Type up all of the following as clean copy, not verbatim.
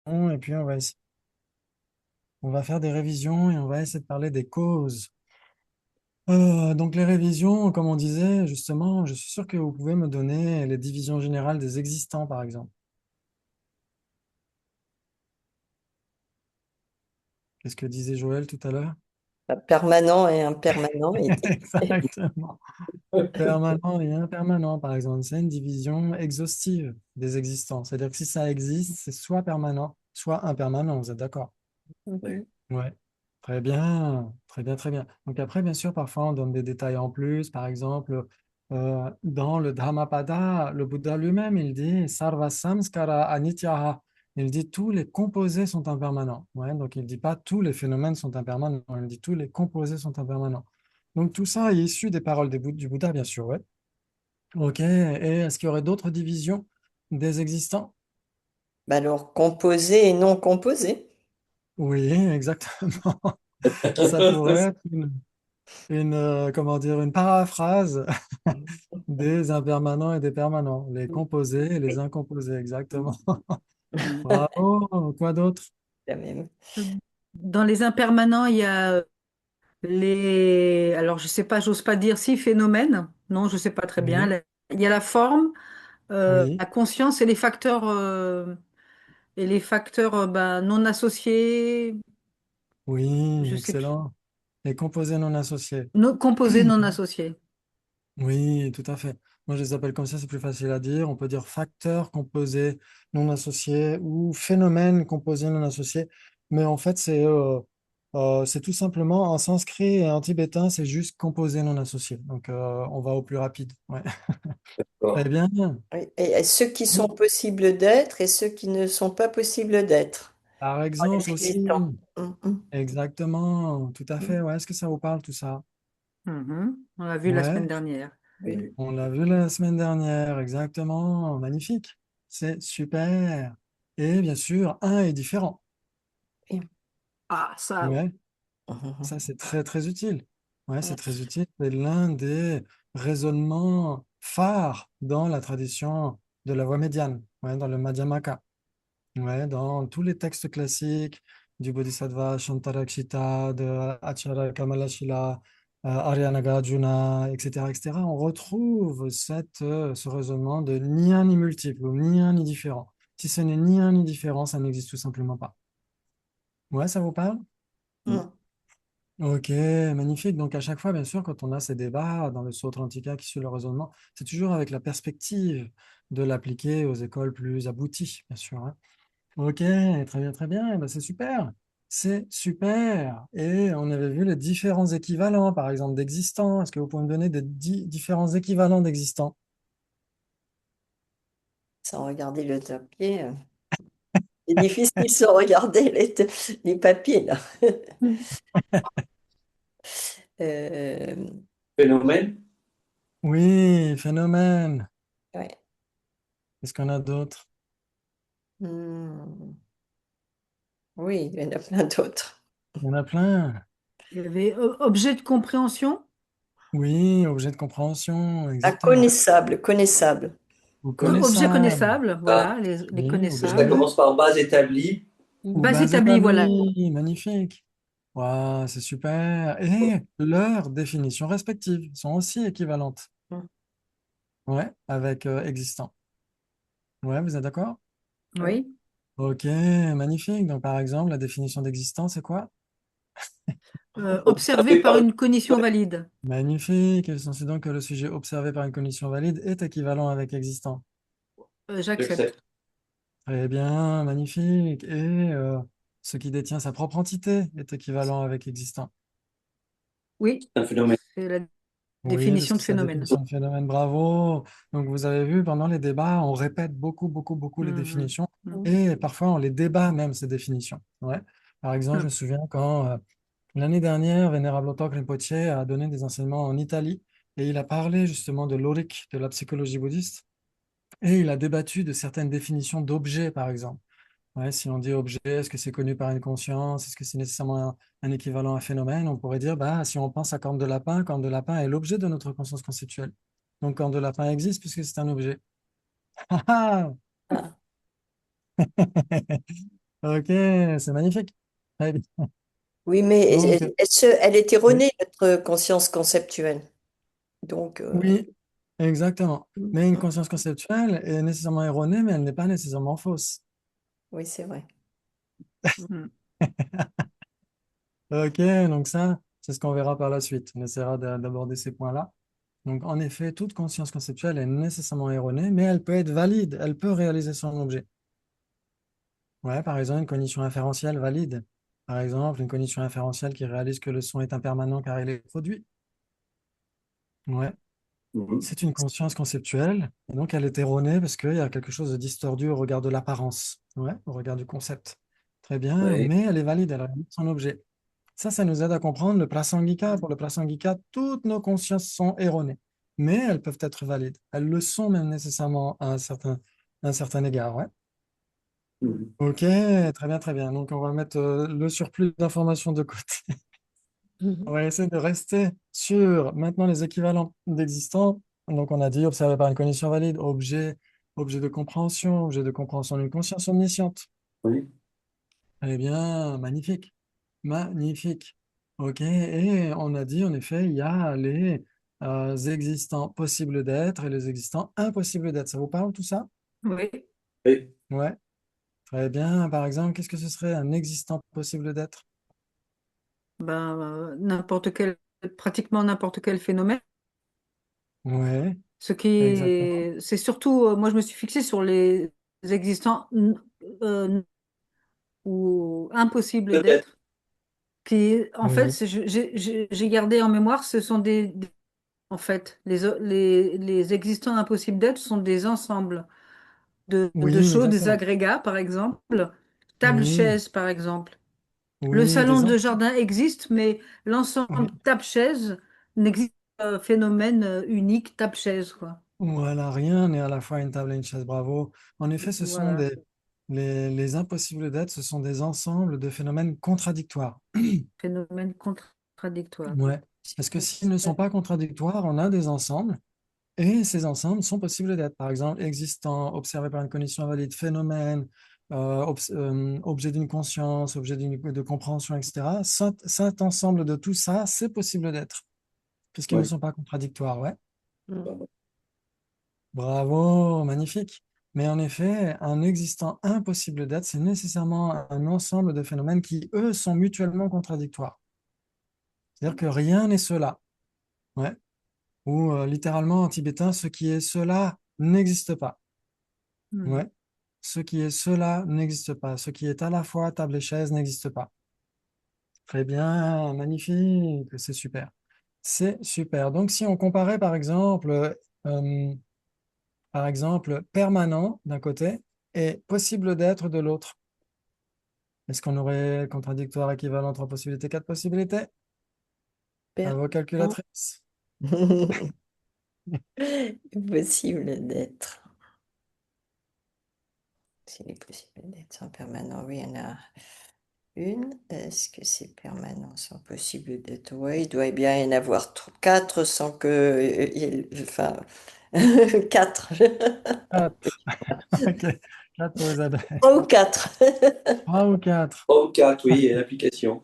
Et puis on va faire des révisions et on va essayer de parler des causes. Donc les révisions, comme on disait, justement, je suis sûr que vous pouvez me donner les divisions générales des existants, par exemple. Qu'est-ce que disait Joël tout à l'heure? Permanent et impermanent. Exactement. Permanent et impermanent, par exemple. C'est une division exhaustive des existants. C'est-à-dire que si ça existe, c'est soit permanent, soit impermanent. Vous êtes d'accord? Mhm. Ouais. Très bien, très bien, très bien. Donc après, bien sûr, parfois on donne des détails en plus. Par exemple, dans le Dhammapada, le Bouddha lui-même, il dit Sarva samskara anityaha. Il dit tous les composés sont impermanents. Ouais, donc il ne dit pas tous les phénomènes sont impermanents. Il dit tous les composés sont impermanents. Donc tout ça est issu des paroles du Bouddha, bien sûr. Ouais. Ok. Et est-ce qu'il y aurait d'autres divisions des existants? Bah alors, composé et non composé. Oui, exactement. Ça pourrait être comment dire, une paraphrase des impermanents et des permanents, les composés et les Oui, incomposés, exactement. Bravo, quoi d'autre? la même. Dans les impermanents, il y a les... Alors, je sais pas, j'ose pas dire si phénomènes. Non, je sais pas très bien. Oui, Il y a la forme, oui, la conscience et les facteurs ben, non associés. oui, Je sais plus. excellent. Les composés non associés. Composés non associés. Oui, tout à fait. Moi, je les appelle comme ça, c'est plus facile à dire. On peut dire facteur composé non associé ou phénomène composé non associé. Mais en fait, c'est tout simplement en sanskrit et en tibétain, c'est juste composé non associé. Donc, on va au plus rapide. Ouais. Très D'accord. bien. Oui, et ceux qui sont possibles d'être et ceux qui ne sont pas possibles d'être. Par En les exemple limitant. aussi, Mhm. exactement, tout à fait. Ouais, est-ce que ça vous parle tout ça? Mhm. On l'a vu la Ouais, semaine dernière. Oui. on l'a vu la semaine dernière, exactement. Magnifique. C'est super. Et bien sûr, un est différent. Oui. Ah, ça, Ouais, Mhm. ça c'est très très utile. Ouais, c'est très utile. C'est l'un des raisonnements phares dans la tradition de la voie médiane, ouais, dans le Madhyamaka. Ouais, dans tous les textes classiques du Bodhisattva Shantarakshita, de Acharya Kamalashila, Arya Nagarjuna, etc., etc., on retrouve ce raisonnement de ni un ni multiple, ou ni un ni différent. Si ce n'est ni un ni différent, ça n'existe tout simplement pas. Ouais, ça vous parle? Mhm. Ok, magnifique. Donc à chaque fois, bien sûr, quand on a ces débats dans le Sutra Antika qui suit le raisonnement, c'est toujours avec la perspective de l'appliquer aux écoles plus abouties, bien sûr, hein. Ok, très bien, très bien. Eh ben, c'est super. C'est super. Et on avait vu les différents équivalents, par exemple, d'existants. Est-ce que vous pouvez me donner des différents équivalents d'existants? Sans regarder le papier. C'est difficile sans regarder les papiers, là. Euh, Phénomène. Oui, phénomène. ouais. Est-ce qu'on a d'autres? Hmm. Oui, il y en a plein d'autres. Il y en a plein. il y avait objet de compréhension. Oui, objet de compréhension, exactement. Inconnaissable, connaissable. Ou Objet connaissable. connaissable, Ah, voilà, les Oui, ou ça connaissables. commence par base établie. ou Base base établie, voilà. établie. Magnifique. Waouh, c'est super. Et leurs définitions respectives sont aussi équivalentes. Ouais, avec existant. Ouais, vous êtes d'accord? Oui. Oui. Ok, magnifique. Donc, par exemple, la définition d'existence, c'est quoi? Observé Observé par par une... une cognition valide. Magnifique. Il est censé donc que le sujet observé par une cognition valide est équivalent avec existant. J'accepte. J'accepte. Très bien, magnifique. Et ce qui détient sa propre entité est équivalent avec existant. Oui, C'est un phénomène. c'est la Oui, parce définition que de c'est la phénomène. définition de phénomène. Bravo. Donc, vous avez vu, pendant les débats, on répète beaucoup, beaucoup, beaucoup les Mhm. définitions Mhm. et parfois on les débat même, ces définitions. Ouais. Par exemple, je me Mhm. souviens quand l'année dernière, Vénérable Otok Rinpoche a donné des enseignements en Italie et il a parlé justement de l'oric, de la psychologie bouddhiste, et il a débattu de certaines définitions d'objets, par exemple. Ouais, si on dit objet, est-ce que c'est connu par une conscience? Est-ce que c'est nécessairement un équivalent à phénomène? On pourrait dire, bah, si on pense à corne de lapin est l'objet de notre conscience conceptuelle. Donc, corne de lapin existe puisque c'est un objet. Ah, ah. Ah, Ok, c'est magnifique. Très bien. Oui, mais Donc, elle est oui, erronée, notre conscience conceptuelle. Donc, oui, exactement. Mais une conscience conceptuelle est nécessairement erronée, mais elle n'est pas nécessairement fausse. oui, c'est vrai. Mm. Ok, donc ça, c'est ce qu'on verra par la suite. On essaiera d'aborder ces points-là. Donc, en effet, toute conscience conceptuelle est nécessairement erronée, mais elle peut être valide, elle peut réaliser son objet. Ouais, par exemple, une cognition inférentielle valide. Par exemple, une cognition inférentielle qui réalise que le son est impermanent car il est produit. Ouais, Mhm. c'est une conscience conceptuelle, et donc elle est erronée parce qu'il y a quelque chose de distordu au regard de l'apparence, ouais, au regard du concept. Très bien, Oui. mais elle est valide, elle réalise son objet. Ça nous aide à comprendre le prasangika. Pour le prasangika, toutes nos consciences sont erronées, mais elles peuvent être valides. Elles le sont même nécessairement à un certain égard, ouais. Mhm. Ok, très bien, très bien. Donc, on va mettre le surplus d'informations de côté. On va essayer de rester sur maintenant les équivalents d'existants. Donc, on a dit observé par une cognition valide, objet de compréhension d'une conscience omnisciente. Oui. Eh bien, magnifique, magnifique. Ok, et on a dit en effet, il y a les existants possibles d'être et les existants impossibles d'être. Ça vous parle tout ça? Oui, Oui. Ouais, très bien. Par exemple, qu'est-ce que ce serait un existant possible d'être? ben, pratiquement n'importe quel phénomène. Ouais, Ce qui exactement. c'est surtout, moi je me suis fixée sur les existants ou impossibles Peut-être. d'être, qui en fait, Oui, j'ai gardé en mémoire, ce sont en fait, les existants impossibles d'être sont des ensembles de oui, choses, des exactement. agrégats, par exemple, Oui, table-chaise, par exemple. Le oui, salon des de ensembles. jardin existe, mais l'ensemble Oui, table-chaise n'existe pas, phénomène unique table-chaise, quoi. voilà, rien n'est à la fois une table et une chaise, bravo. En effet, ce sont Voilà, les impossibles d'être, ce sont des ensembles de phénomènes contradictoires. phénomène contradictoire. Ouais, parce que s'ils ne sont pas contradictoires, on a des ensembles, et ces ensembles sont possibles d'être. Par exemple, existant, observé par une cognition valide, phénomène, objet d'une conscience, de compréhension, etc. Cet ensemble de tout ça, c'est possible d'être, puisqu'ils ne Oui. sont pas contradictoires, ouais. Mm. Bravo, magnifique. Mais en effet, un existant impossible d'être, c'est nécessairement un ensemble de phénomènes qui, eux, sont mutuellement contradictoires. C'est-à-dire que rien n'est cela. Ouais. Ou littéralement en tibétain, ce qui est cela n'existe pas. Hmm. Ouais. Ce qui est cela n'existe pas. Ce qui est à la fois table et chaise n'existe pas. Très bien, magnifique, c'est super. C'est super. Donc, si on comparait par exemple, permanent d'un côté et possible d'être de l'autre, est-ce qu'on aurait contradictoire, équivalent, trois possibilités, quatre possibilités? À vos Permanent. calculatrices. Impossible d'être. S'il est possible d'être sans permanent, oui, il y en a une. Est-ce que c'est permanent sans possible d'être? Oui, il doit bien y en avoir quatre sans que. Enfin, quatre. Quatre. Ok. Quatre pour Isabelle. Trois ou quatre. Trois ou quatre? Trois ou quatre, oui, et l'application.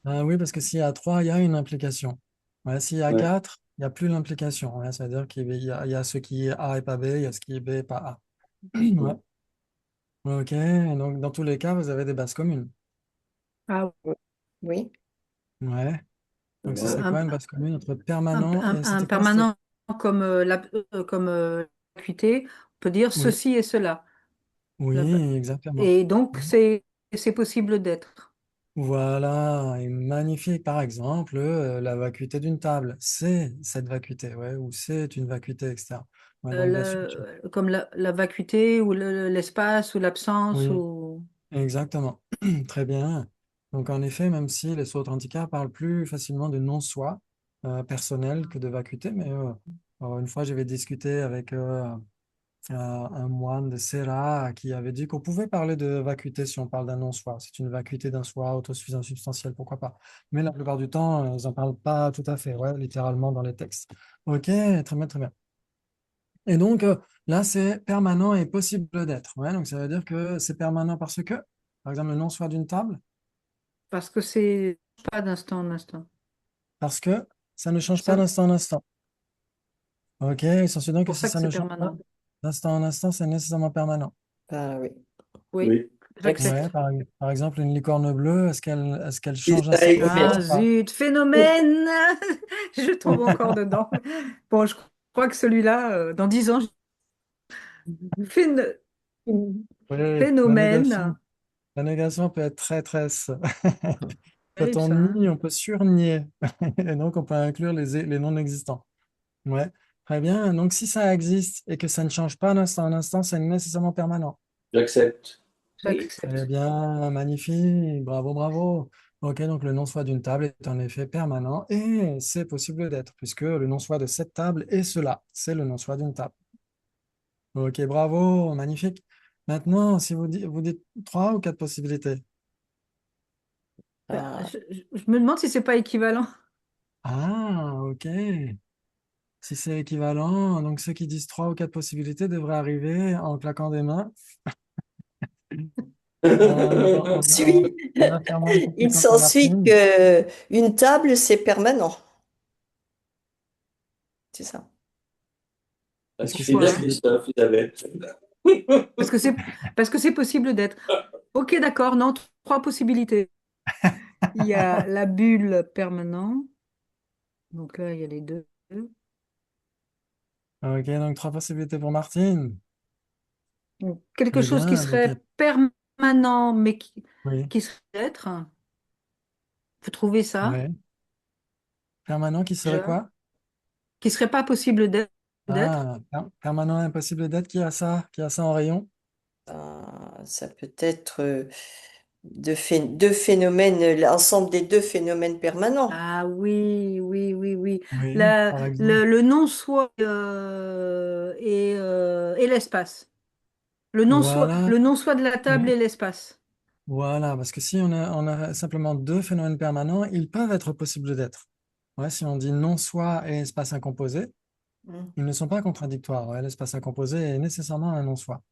Ah oui, parce que s'il y a trois, il y a une implication. Ouais, s'il y a Ouais. quatre, il n'y a plus l'implication. Ouais, c'est-à-dire il y a ce qui est A et pas B, il y a ce qui est B et pas A. Ouais. Mhm. Ok, donc dans tous les cas, vous avez des bases communes. Ah, Oui. Ouais. Donc ce Voilà. serait quoi une base commune entre permanent et un c'était quoi? C'était... permanent comme comme l'acuité, on peut dire Oui, ceci et cela. La- oui, exactement. Et donc, c'est possible d'être. Voilà, et magnifique. Par exemple, la vacuité d'une table, c'est cette vacuité, ouais, ou c'est une vacuité, etc. Ouais, donc bien sûr, Comme la vacuité ou l'espace ou l'absence oui, ou... exactement. Très bien. Donc en effet, même si les Sautrantika parlent plus facilement de non-soi personnel que de vacuité, mais une fois, j'avais discuté avec un moine de Serra qui avait dit qu'on pouvait parler de vacuité si on parle d'un non-soi. C'est une vacuité d'un soi autosuffisant substantiel, pourquoi pas. Mais la plupart du temps, ils n'en parlent pas tout à fait, ouais, littéralement dans les textes. Ok, très bien, très bien. Et donc, là, c'est permanent et possible d'être. Ouais, donc, ça veut dire que c'est permanent parce que, par exemple, le non-soi d'une table, Parce que c'est pas d'instant en instant. parce que ça ne change pas Ça, d'instant en instant. OK, il s'ensuit donc que pour si ça que ça c'est ne change pas permanent. d'instant en instant, c'est nécessairement permanent. Ah oui. Oui, Oui. Ouais, j'accepte. par exemple, une licorne bleue, est-ce qu'elle Et change à ça chaque existe. instant Ah ou pas? zut, phénomène! Je tombe encore dedans. Bon, je crois que celui-là, dans 10 ans, phén- Oui, phénomène. la négation peut être très, très... Quand Terrible on ça, hein. nie, on peut surnier. Et donc, on peut inclure les non-existants. Ouais, très bien. Donc, si ça existe et que ça ne change pas d'instant en instant, c'est nécessairement permanent. J'accepte. Oui. Très J'accepte. bien, magnifique, bravo, bravo. Ok, donc le non-soi d'une table est en effet permanent et c'est possible d'être, puisque le non-soi de cette table est cela, c'est le non-soi d'une table. Ok, bravo, magnifique. Maintenant, si vous dites trois ou quatre possibilités. Ben, Ah, je me demande si c'est pas équivalent. Ah, ok. Si c'est équivalent, donc ceux qui disent trois ou quatre possibilités devraient arriver en claquant des mains, si, en affirmant une il compétence à s'ensuit Martine. que une table, c'est permanent. C'est ça. Ah, Est-ce que c'est c'est bien, Pourquoi? possible? Christophe, Isabelle. Parce que c'est possible d'être. Ok, d'accord, non, trois possibilités. Il y a la bulle permanent. Donc là, il y a les deux. Ok, donc trois possibilités pour Martine. Donc, quelque Très chose qui bien, donc serait permanent, mais oui, qui serait être. Faut trouver ça, ouais. Permanent qui serait déjà. quoi? Qui serait pas possible d'être. Ah, permanent impossible d'être, qui a ça? Qui a ça en rayon? Ça peut être deux phénomènes, l'ensemble des deux phénomènes permanents. Ah oui, oui, oui, oui. Oui, par exemple. Le non-soi et l'espace. Voilà, Le non-soi de la table oui, et l'espace. voilà, parce que si on a simplement deux phénomènes permanents, ils peuvent être possibles d'être. Ouais, si on dit non-soi et espace incomposé, Mm. ils ne sont pas contradictoires. Ouais, l'espace incomposé est nécessairement un non-soi.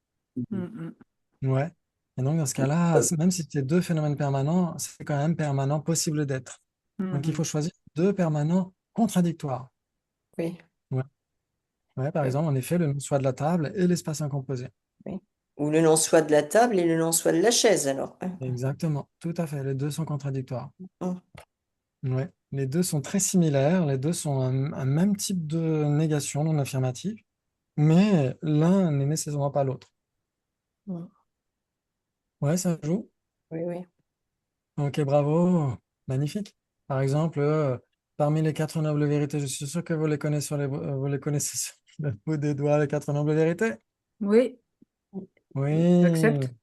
Mm, Ouais. Et donc, dans ce cas-là, même si c'est deux phénomènes permanents, c'est quand même permanent possible d'être. mm, Donc, il mhm. faut choisir deux permanents contradictoires. Oui, Ouais. Ouais, par oui, exemple, en effet, le non-soi de la table et l'espace incomposé. oui. Ou le non-soi de la table et le non-soi de la chaise, alors. Exactement, tout à fait. Les deux sont contradictoires. Mm. Ouais. Les deux sont très similaires, les deux sont un même type de négation non affirmative, mais l'un n'est nécessairement pas l'autre. Mm. Ouais, ça joue. Oui, oui. Ok, bravo. Magnifique. Par exemple, parmi les quatre nobles vérités, je suis sûr que vous les connaissez vous les connaissez sur le bout des doigts, les quatre nobles vérités. Oui, Oui, j'accepte.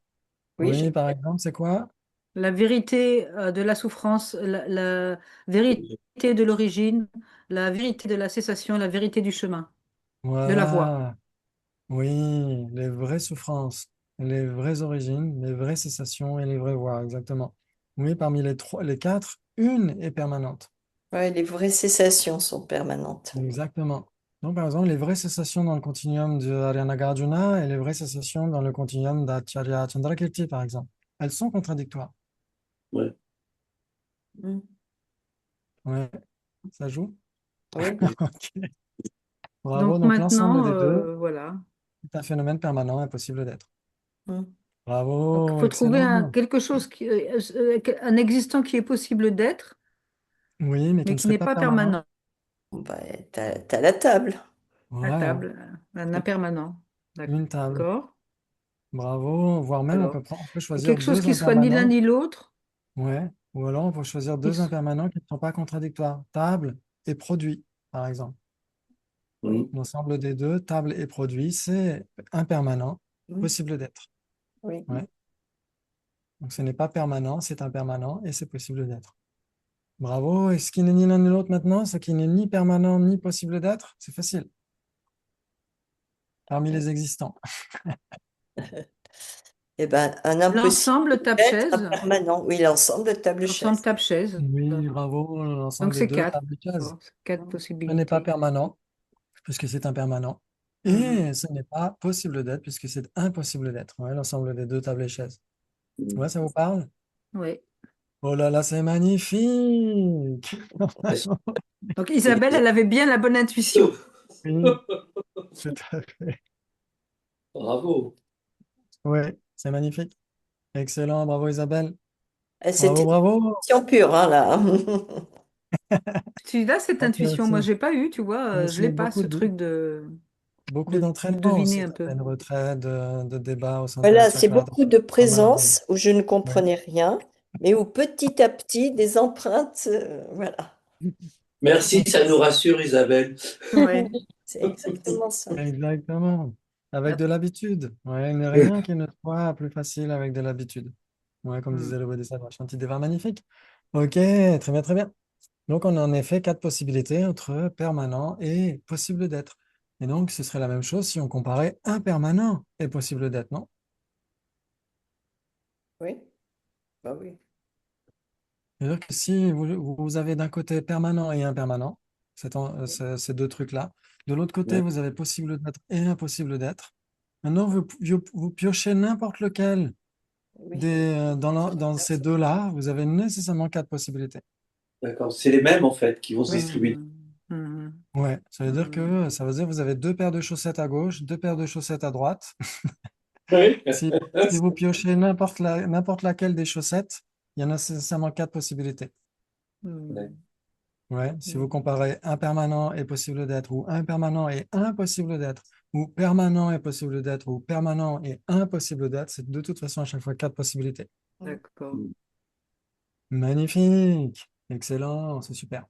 Oui, oui, par exemple, c'est quoi? La vérité de la souffrance, la vérité de l'origine, la vérité de la cessation, la vérité du chemin, de la voie. Voilà. Oui, les vraies souffrances, les vraies origines, les vraies cessations et les vraies voies, exactement. Oui, parmi les trois, les quatre, une est permanente. ouais, les vraies cessations sont permanentes. Exactement. Donc, par exemple, les vraies cessations dans le continuum de Nagarjuna et les vraies cessations dans le continuum d'Acharya Chandrakirti, par exemple, elles sont contradictoires. Ouais. Mm. Ouais, ça joue. Oui, Ok. Bravo. Donc Donc, l'ensemble maintenant, des deux voilà. est un phénomène permanent, impossible d'être. mm. Donc il Bravo, faut trouver excellent. quelque chose, un existant qui est possible d'être, Oui, mais qui mais ne qui serait n'est pas pas permanent. permanent. Bah, t'as la table. À Voilà, table, un impermanent. une table. D'accord. Bravo, voire même Alors, on peut et choisir quelque chose deux qui soit ni l'un impermanents. ni l'autre, Ouais. Ou alors on peut choisir qui deux s- impermanents qui ne sont pas contradictoires. Table et produit, par exemple. Oui, Mhm. L'ensemble des deux, table et produit, c'est impermanent, mm. possible d'être. Oui. Ouais. Donc ce n'est pas permanent, c'est impermanent et c'est possible d'être. Bravo. Et ce qui n'est ni l'un ni l'autre maintenant, ce qui n'est ni permanent ni possible d'être, c'est facile. Parmi les existants. Eh ben, un impossible l'ensemble d'être, un table-chaise, permanent. Oui, l'ensemble de l'ensemble table-chaise. table-chaise. Oui, bravo. L'ensemble Donc des c'est deux, quatre. table et chaise. Bon, c'est quatre Ce n'est pas possibilités. permanent, puisque c'est impermanent. Mhm. Et ce n'est pas possible d'être puisque c'est impossible d'être. Ouais, l'ensemble des deux tables et chaises. Ouais, ça vous parle? Oui. Oh là là, c'est magnifique! Donc Isabelle, elle avait bien la bonne intuition. Oui, tout à fait. Bravo. Ouais, c'est magnifique. Excellent, bravo Isabelle. C'était Bravo, une bravo. intuition pure, hein, là. Tu as cette Donc, intuition, moi j'ai pas eu, tu vois, je c'est l'ai pas ce truc beaucoup de d'entraînement deviner aussi, un peu. certaines retraites, de débats au sein d'un Voilà, c'est chakra. beaucoup de Pas mal de... présence où je ne Ouais. comprenais rien, mais où petit à petit, des empreintes, voilà. Merci, ça nous rassure, Isabelle. Ouais. C'est exactement ça. Exactement. Avec de Attends. l'habitude. Ouais, il n'y a rien qui ne soit plus facile avec de l'habitude. Ouais, comme Hmm. disait le Bodhisattva, Shantideva, magnifique. Ok, très bien, très bien. Donc, on a en effet quatre possibilités entre permanent et possible d'être. Et donc, ce serait la même chose si on comparait impermanent et possible d'être, non? Oui, bah oui. C'est-à-dire que si vous avez d'un côté permanent et impermanent, ces deux trucs-là, de l'autre côté, Ouais. vous avez possible d'être et impossible d'être. Maintenant, vous piochez n'importe lequel Oui. dans ces deux-là, vous avez nécessairement quatre possibilités. D'accord. C'est les mêmes, en fait, qui vont se Ouais. distribuer. Mhm. Mhm. Ouais, Mhm. ça veut dire que vous avez deux paires de chaussettes à gauche, deux paires de chaussettes à droite. Oui. Si vous piochez n'importe laquelle des chaussettes, il y en a nécessairement quatre possibilités. Mhm. Ouais, si vous Mhm. comparez impermanent et possible d'être, ou impermanent et impossible d'être, ou permanent et possible d'être, ou permanent et impossible d'être, c'est de toute façon à chaque fois quatre possibilités. D'accord. Magnifique, excellent, c'est super,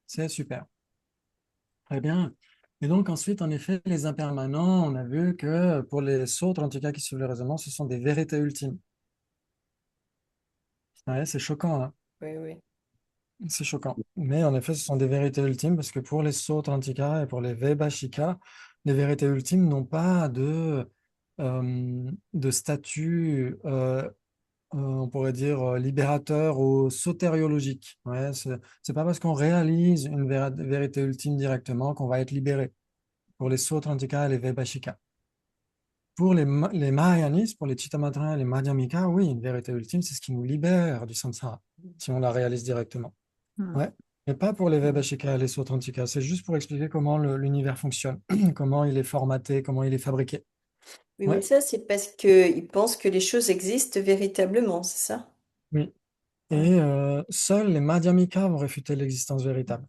c'est super. Très bien. Et donc ensuite, en effet, les impermanents, on a vu que pour les autres, en tout cas qui suivent le raisonnement, ce sont des vérités ultimes. Ouais, c'est choquant, hein. Oui, oui. C'est choquant. Mais en effet, ce sont des vérités ultimes parce que pour les Sautrantika et pour les Vaibhashika, les vérités ultimes n'ont pas de statut, on pourrait dire, libérateur ou sotériologique. Ouais, c'est pas parce qu'on réalise une vérité ultime directement qu'on va être libéré pour les Sautrantika et les Vaibhashika. Pour les Mahayanis, pour les Chittamatrins et les Madhyamika, oui, une vérité ultime, c'est ce qui nous libère du samsara, si on la réalise directement. Mhm. Ouais, mais pas pour les Vaibhashika et les Sautrantika. C'est juste pour expliquer comment l'univers fonctionne, comment il est formaté, comment il est fabriqué. Oui, mais Ouais, ça, c'est parce qu'ils pensent que les choses existent véritablement, c'est ça? oui. Ouais. Et seuls les Madhyamika vont réfuter l'existence véritable.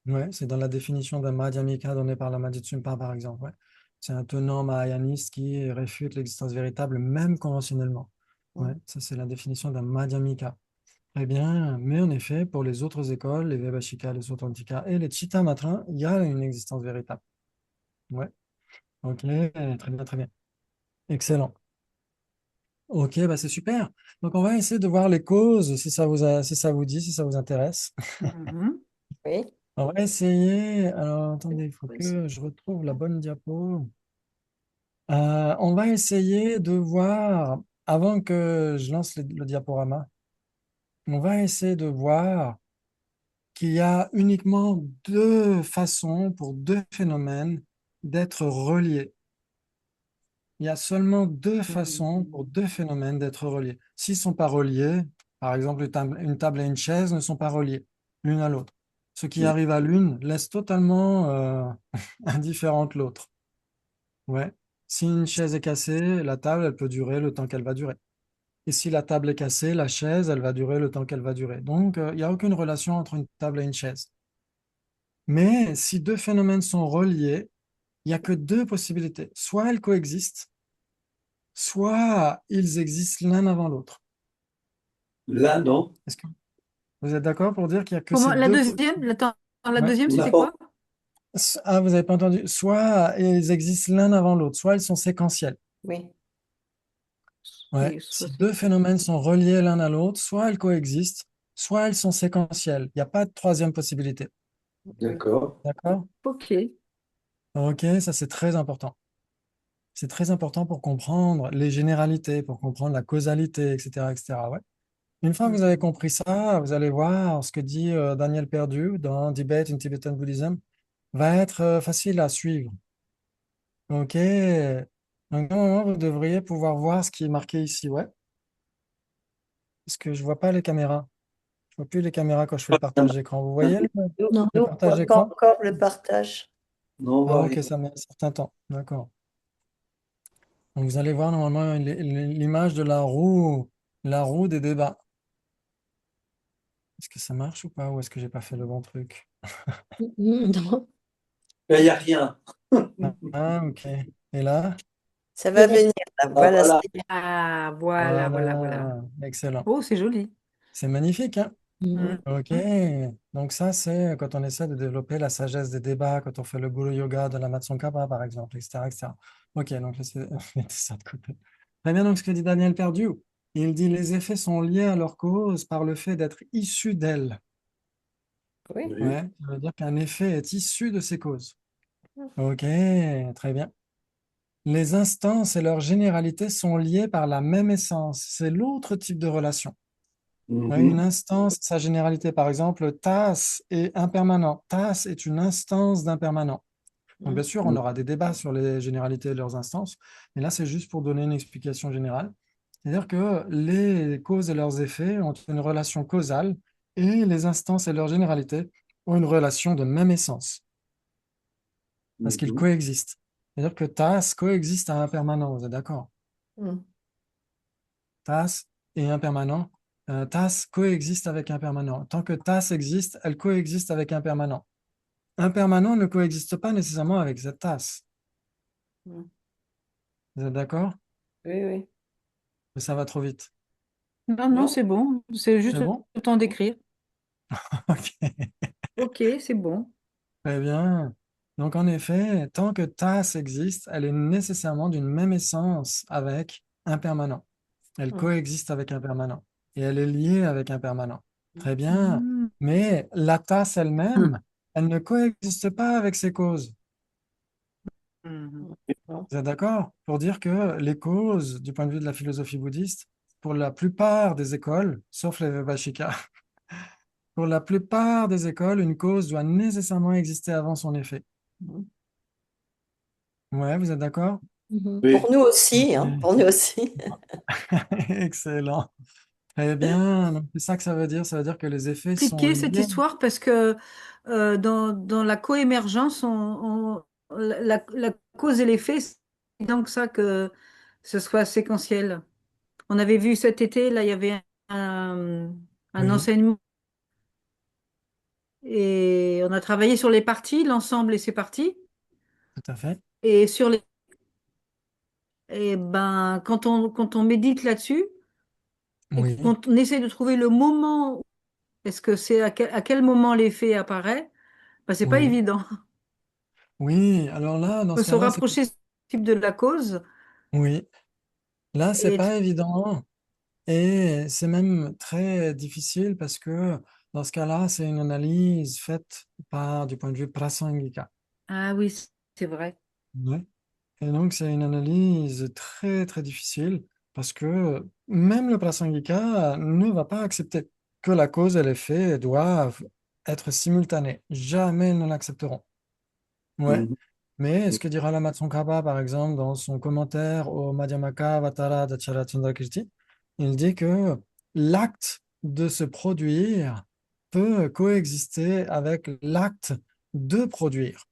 Ouais, c'est dans la définition d'un Madhyamika donnée par la Madhyamika, par exemple. Ouais. C'est un tenant mahayaniste qui réfute l'existence véritable, même conventionnellement. Ouais, ça, c'est la définition d'un Madhyamika. Très bien, mais en effet, pour les autres écoles, les Vaibhashika, les Sautrantika et les Chittamatrins, il y a une existence véritable. Ouais. Ok, très bien, très bien. Excellent. Ok, bah c'est super. Donc on va essayer de voir les causes, si ça vous dit, si ça vous intéresse. Mhm. Oui. On va essayer. Alors attendez, il faut que je retrouve la bonne diapo. On va essayer de voir, avant que je lance le diaporama, on va essayer de voir qu'il y a uniquement deux façons pour deux phénomènes d'être reliés. Il y a seulement deux façons pour Mhm. deux phénomènes d'être reliés. S'ils ne sont pas reliés, par exemple, une table et une chaise ne sont pas reliés l'une à l'autre. Ce qui arrive à l'une laisse totalement indifférente l'autre. Ouais. Si une chaise est cassée, la table, elle peut durer le temps qu'elle va durer. Et si la table est cassée, la chaise, elle va durer le temps qu'elle va durer. Donc, il n'y a aucune relation entre une table et une chaise. Mais si deux phénomènes sont reliés, il n'y a que deux possibilités. Soit elles coexistent, soit ils existent l'un avant l'autre. Là, non. Est-ce que vous êtes d'accord pour dire qu'il n'y a que Comment, ces la deux... deuxième, attends, la Ouais. deuxième, On n'a c'était pas. quoi? Ah, vous n'avez pas entendu. Soit ils existent l'un avant l'autre, soit ils sont séquentiels. Oui. Ouais. Oui, soit Si c'est deux phénomènes sont reliés l'un à l'autre, soit elles coexistent, soit elles sont séquentielles. Il n'y a pas de troisième possibilité. Oui. D'accord. D'accord? ok. Ok, ça c'est très important. C'est très important pour comprendre les généralités, pour comprendre la causalité, etc., etc. Ouais. Une fois que vous avez Mhm. compris ça, vous allez voir ce que dit Daniel Perdu dans Debate in Tibetan Buddhism va être facile à suivre. OK. Donc, normalement, vous devriez pouvoir voir ce qui est marqué ici, ouais. Parce que je vois pas les caméras. Je vois plus les caméras quand je fais le partage d'écran. Vous voyez Nous, Non. le nous, on partage voit pas d'écran? encore le partage. Non, on Ah, voit OK, rien. ça met un certain temps. D'accord. Donc, vous allez voir normalement l'image de la roue des débats. Est-ce que ça marche ou pas? Ou est-ce que j'ai pas fait le bon truc? Non. Il n'y a rien. Ah, OK. Et là? Ça va venir, là. Ah, Voilà, voilà. Ah, voilà, voilà, voilà. Voilà. Excellent. Oh, c'est joli. C'est magnifique, hein? Mm. Ok, donc ça c'est quand on essaie de développer la sagesse des débats, quand on fait le Guru Yoga de la Matsunkapa par exemple, etc., etc. Ok, donc laissez mettez ça de côté. Très bien, donc ce que dit Daniel Perdu, il dit les effets sont liés à leur cause par le fait d'être issus d'elles. oui. Oui. Ouais, ça veut dire qu'un effet est issu de ses causes. Ok, très bien. Les instances et leur généralité sont liées par la même essence. C'est l'autre type de relation. Ouais, une Mhm. instance, sa généralité, par exemple, TAS est impermanent. TAS est une instance d'impermanent. Donc, bien sûr, on aura des débats sur les généralités et leurs instances, mais là, c'est juste pour donner une explication générale. C'est-à-dire que les causes et leurs effets ont une relation causale et les instances et leurs généralités ont une relation de même essence, parce qu'ils Mhm. coexistent. C'est-à-dire que TAS coexiste à impermanent, vous êtes d'accord? Mm. TAS et impermanent. TAS coexiste avec impermanent. Tant que TAS existe, elle coexiste avec impermanent. Impermanent ne coexiste pas nécessairement avec cette TAS. Mm. Vous êtes d'accord? Oui, oui. Mais ça va trop vite. Non, non, Non? c'est bon. C'est C'est juste bon? le temps d'écrire. Ok, Ok, c'est bon. très bien. Donc, en effet, tant que TAS existe, elle est nécessairement d'une même essence avec impermanent. Elle Mm. coexiste avec impermanent. Et elle est liée avec impermanent. Très bien. Mm. Mais la tasse elle-même, elle ne coexiste pas avec ses causes. Mhm. Non. Vous êtes d'accord? Pour dire que les causes, du point de vue de la philosophie bouddhiste, pour la plupart des écoles, sauf les Vaishika, pour la plupart des écoles, une cause doit nécessairement exister avant son effet. Mm. Ouais, vous êtes d'accord? Mhm. Oui. Pour nous aussi, hein, Ok. pour nous aussi. Excellent. Très bien. Donc, c'est ça que ça veut dire. Ça veut dire que les effets sont Compliqué cette liés. histoire parce que dans la coémergence, la cause et l'effet, c'est donc ça que ce soit séquentiel. On avait vu cet été, là, il y avait un Oui, enseignement et on a travaillé sur les parties, l'ensemble et ses parties. tout à fait. Et sur les, et ben, quand on médite là-dessus et Oui, quand on essaie de trouver le moment, est-ce que c'est à quel moment l'effet apparaît, ben, c'est pas oui. évident. Oui, alors là, dans On peut ce se cas-là, c'est rapprocher ce type de la cause. oui. Là, c'est Et pas évident et c'est même très difficile parce que dans ce cas-là, c'est une analyse faite par du point de vue prasangika. ah oui, c'est vrai. Ouais. Et donc, c'est une analyse très, très difficile parce que même le prasangika ne va pas accepter que la cause et l'effet doivent être simultanés. Jamais ils ne l'accepteront. Ouais. Mhm. Mais ce que dira la Tsongkhapa, par exemple, dans son commentaire au Madhyamaka Avatara d'Acharya Chandrakirti, il dit que l'acte de se produire peut coexister avec l'acte de produire.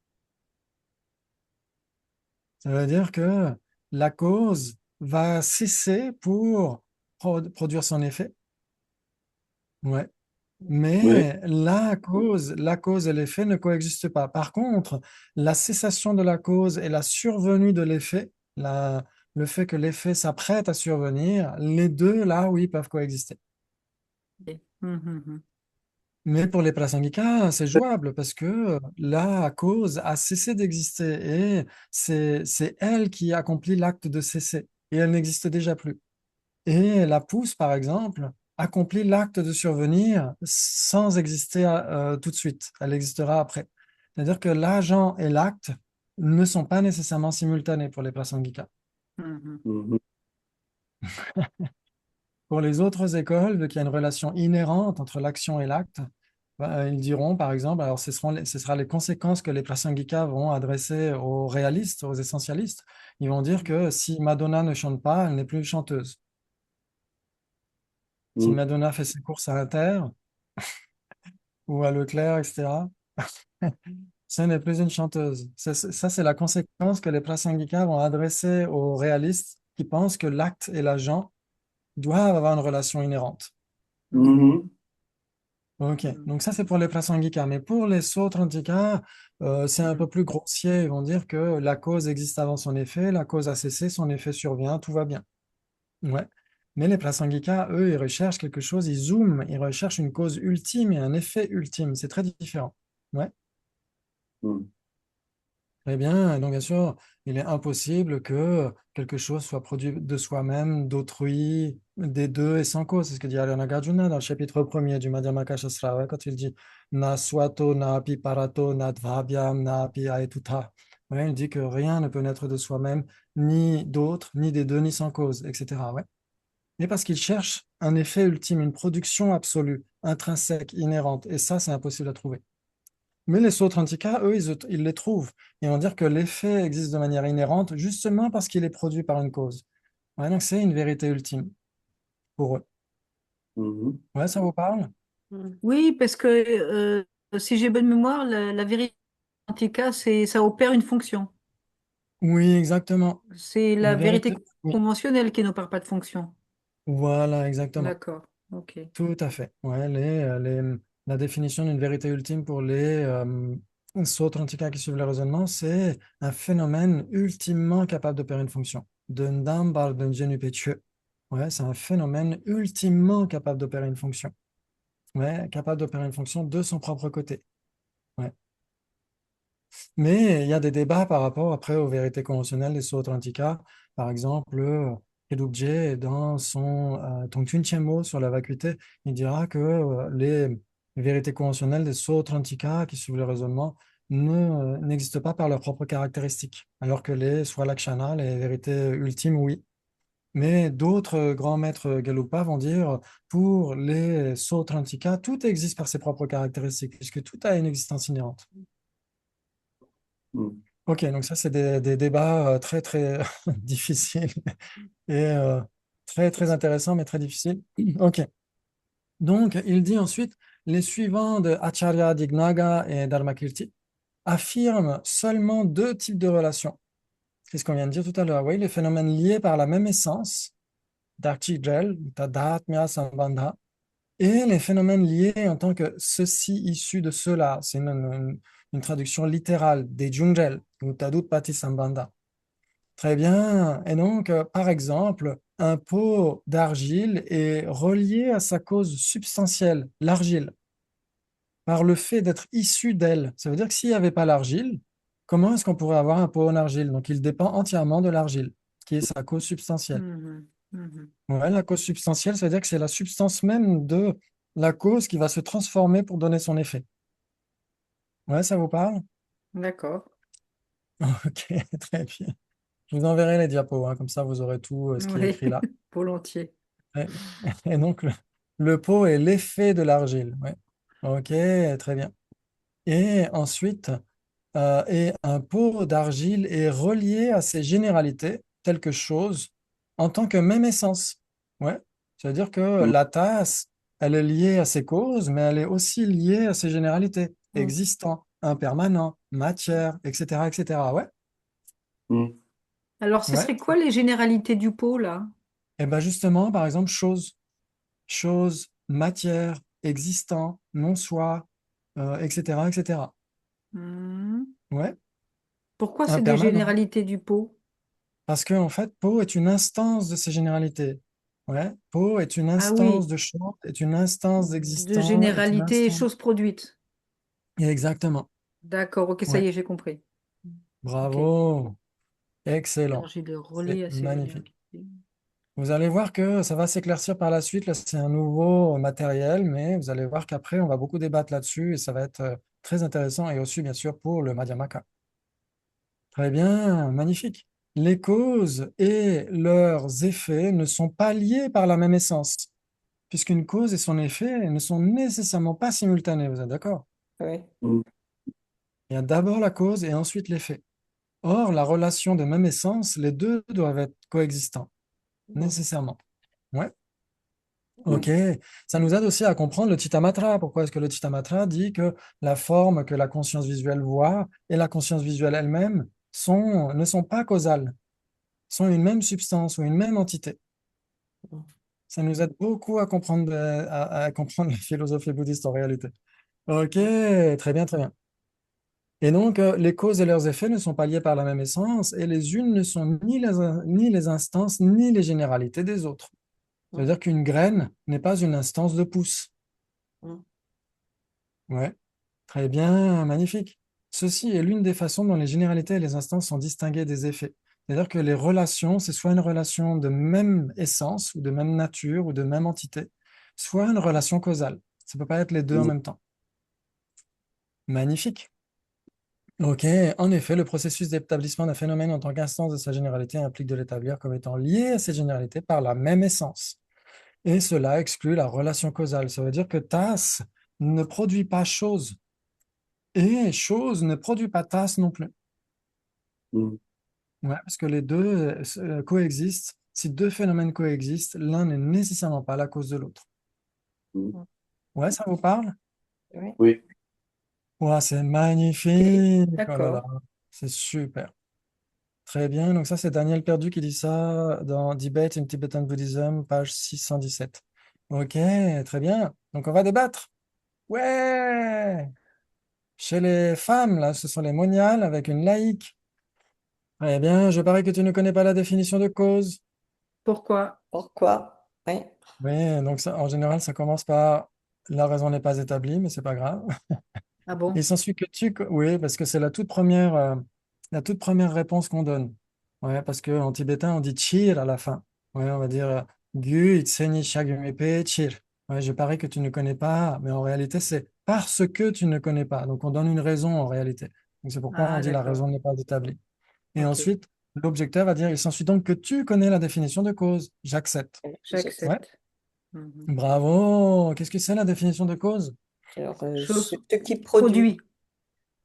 Ça veut dire que la cause va cesser pour produire son effet. Ouais. Oui. Mais la cause et l'effet ne coexistent pas. Par contre, la cessation de la cause et la survenue de l'effet, le fait que l'effet s'apprête à survenir, les deux, là, oui, peuvent coexister. Ok. Mhm. Mais pour les prasangika, c'est jouable parce que la cause a cessé d'exister et c'est elle qui accomplit l'acte de cesser et elle n'existe déjà plus. Et la pousse, par exemple, accomplit l'acte de survenir sans exister tout de suite. Elle existera après. C'est-à-dire que l'agent et l'acte ne sont pas nécessairement simultanés pour les prasangika. Mhm. Mhm. Pour les autres écoles, vu qu'il y a une relation inhérente entre l'action et l'acte, Ils diront, par exemple, alors ce sera les conséquences que les Prasangika vont adresser aux réalistes, aux essentialistes. Ils vont dire que si Madonna ne chante pas, elle n'est plus une chanteuse. Si Mm. Madonna fait ses courses à Inter ou à Leclerc, etc., ce n'est plus une chanteuse. Ça, c'est la conséquence que les Prasangika vont adresser aux réalistes qui pensent que l'acte et l'agent doivent avoir une relation inhérente. Mhm. Ok, donc ça c'est pour les Prasangika, mais pour les Sautrantika, c'est un peu plus grossier. Ils vont dire que la cause existe avant son effet, la cause a cessé, son effet survient, tout va bien. Ouais. Mais les Prasangika, eux, ils recherchent quelque chose, ils zooment, ils recherchent une cause ultime et un effet ultime. C'est très différent. Ouais. Mm. Eh bien, donc bien sûr, il est impossible que quelque chose soit produit de soi-même, d'autrui, des deux et sans cause. C'est ce que dit Arya Nagarjuna dans le chapitre premier du Madhyamaka Shastra, ouais, quand il dit Na swato, na api parato, na dvabhyam, na api aetuta. Ouais, il dit que rien ne peut naître de soi-même, ni d'autre, ni des deux, ni sans cause, etc. Ouais. Mais parce qu'il cherche un effet ultime, une production absolue, intrinsèque, inhérente. Et ça, c'est impossible à trouver. Mais les autres antiquaires, eux, ils les trouvent. Ils vont dire que l'effet existe de manière inhérente justement parce qu'il est produit par une cause. Ouais, donc c'est une vérité ultime pour eux. Mhm. Ouais, ça vous parle? Oui, parce que si j'ai bonne mémoire, la vérité quantique, ça opère une fonction. Oui, exactement. C'est la Une vérité vérité. Oui, conventionnelle qui n'opère pas de fonction. voilà, exactement. D'accord, ok. Tout à fait. Ouais, la définition d'une vérité ultime pour les autres antiquaires qui suivent le raisonnement, c'est un phénomène ultimement capable d'opérer une fonction. Dundam d'un genu pétueux. Ouais, c'est un phénomène ultimement capable d'opérer une fonction. Ouais, capable d'opérer une fonction de son propre côté. Ouais. Mais il y a des débats par rapport après aux vérités conventionnelles des Suotrantika. Par exemple, Kedubje, dans son Tongchun Chenmo sur la vacuité, il dira que les vérités conventionnelles des Suotrantika qui suivent le raisonnement n'existent pas par leurs propres caractéristiques, alors que les Swalakshana, les vérités ultimes, oui. Mais d'autres grands maîtres Galupa vont dire, pour les Sautrantika, tout existe par ses propres caractéristiques, puisque tout a une existence inhérente. Mm. Ok, donc ça, c'est des débats très, très difficiles et très, très intéressants, mais très difficiles. Ok, donc il dit ensuite, les suivants de Acharya Dignaga et Dharmakirti affirment seulement deux types de relations. C'est ce qu'on vient de dire tout à l'heure. Oui, les phénomènes liés par la même essence, Dakchidrel, Tadatmya Sambandha, et les phénomènes liés en tant que ceci issu de cela. C'est une traduction littérale des Jungrel, ou Tadut Pati Sambandha. Très bien. Et donc, par exemple, un pot d'argile est relié à sa cause substantielle, l'argile, par le fait d'être issu d'elle. Ça veut dire que s'il n'y avait pas l'argile, comment est-ce qu'on pourrait avoir un pot en argile? Donc, il dépend entièrement de l'argile, qui est sa cause substantielle. Mhm, mhm. Ouais, la cause substantielle, ça veut dire que c'est la substance même de la cause qui va se transformer pour donner son effet. Ouais, ça vous parle? D'accord. Ok, très bien. Je vous enverrai les diapos, hein, comme ça vous aurez tout ce qui est Oui, écrit là. volontiers. Et, et donc, le pot est l'effet de l'argile. Ouais. Ok, très bien. Et ensuite, et un pot d'argile est relié à ses généralités, telles que chose, en tant que même essence. Ouais. C'est-à-dire que Mm. la tasse, elle est liée à ses causes, mais elle est aussi liée à ses généralités, Mm. existant, impermanent, matière, etc., etc. Ouais. Mm. Alors, ce Ouais. serait quoi les généralités du pot, là? Et bien justement, par exemple, chose, matière, existant, non-soi, etc., etc. Hmm. Ouais, Pourquoi c'est des impermanent. généralités du pot? Parce que, en fait, Poe est une instance de ces généralités. Ouais, Poe est une Ah instance oui, de chose, est une instance de d'existant, est une généralité instance. choses produites. Exactement. D'accord, ok, ça Ouais, y est, j'ai compris. Ok. bravo. Alors, Excellent. j'ai le C'est relais à ces magnifique. généralités. Vous allez voir que ça va s'éclaircir par la suite. Là, c'est un nouveau matériel, mais vous allez voir qu'après, on va beaucoup débattre là-dessus et ça va être très intéressant et aussi, bien sûr, pour le Madhyamaka. Très bien, magnifique. Les causes et leurs effets ne sont pas liés par la même essence. puisqu'une cause et son effet ne sont nécessairement pas simultanés, vous êtes d'accord? Oui. mm, Il y a d'abord la cause et ensuite l'effet. Or, la relation de même essence, les deux doivent être coexistants, nécessairement. Ouais. Ok, ça nous aide aussi à comprendre le Chittamatra. Pourquoi est-ce que le Chittamatra dit que la forme que la conscience visuelle voit et la conscience visuelle elle-même ne sont pas causales, sont une même substance ou une même entité. Ça nous aide beaucoup à comprendre, à comprendre la philosophie bouddhiste en réalité. Ok, très bien, très bien. Et donc, les causes et leurs effets ne sont pas liés par la même essence et les unes ne sont ni les instances ni les généralités des autres. C'est-à-dire qu'une graine n'est pas une instance de pouce. Ouais. Très bien, magnifique. Ceci est l'une des façons dont les généralités et les instances sont distinguées des effets. C'est-à-dire que les relations, c'est soit une relation de même essence, ou de même nature, ou de même entité, soit une relation causale. Ça ne peut pas être les deux en mm, même temps. Magnifique. Ok, en effet, le processus d'établissement d'un phénomène en tant qu'instance de sa généralité implique de l'établir comme étant lié à ces généralités par la même essence. Et cela exclut la relation causale. Ça veut dire que tasse ne produit pas chose. Et chose ne produit pas tasse non plus. mm, Ouais, parce que les deux coexistent. Si deux phénomènes coexistent, l'un n'est nécessairement pas la cause de l'autre. mm. Ouais, ça vous parle? Oui. Oui. Ouais, c'est Ok, magnifique. Oh là là, d'accord. c'est super. Très bien. Donc ça, c'est Daniel Perdu qui dit ça dans Debate in Tibetan Buddhism, page 617. Ok, très bien. Donc on va débattre. Ouais! Chez les femmes, là, ce sont les moniales avec une laïque. Très bien. Je parie que tu ne connais pas la définition de cause. Pourquoi? Pourquoi? Oui. Oui, donc ça, en général, ça commence par la raison n'est pas établie, mais c'est pas grave. Ah Il bon? s'ensuit que oui, parce que c'est la toute première réponse qu'on donne. Ouais, parce qu'en tibétain, on dit chir à la fin. Ouais, on va dire gu itseni shagumepe chir. Ouais, je parie que tu ne connais pas, mais en réalité, c'est parce que tu ne connais pas. Donc, on donne une raison en réalité. Donc, c'est pourquoi on Ah, dit la d'accord. raison n'est pas établie. Et Ok, ensuite, l'objecteur va dire, il s'ensuit donc que tu connais la définition de cause. J'accepte. Ouais. j'accepte. Mhm. Bravo. Qu'est-ce que c'est la définition de cause? Alors, ce Chose qui produit. produit.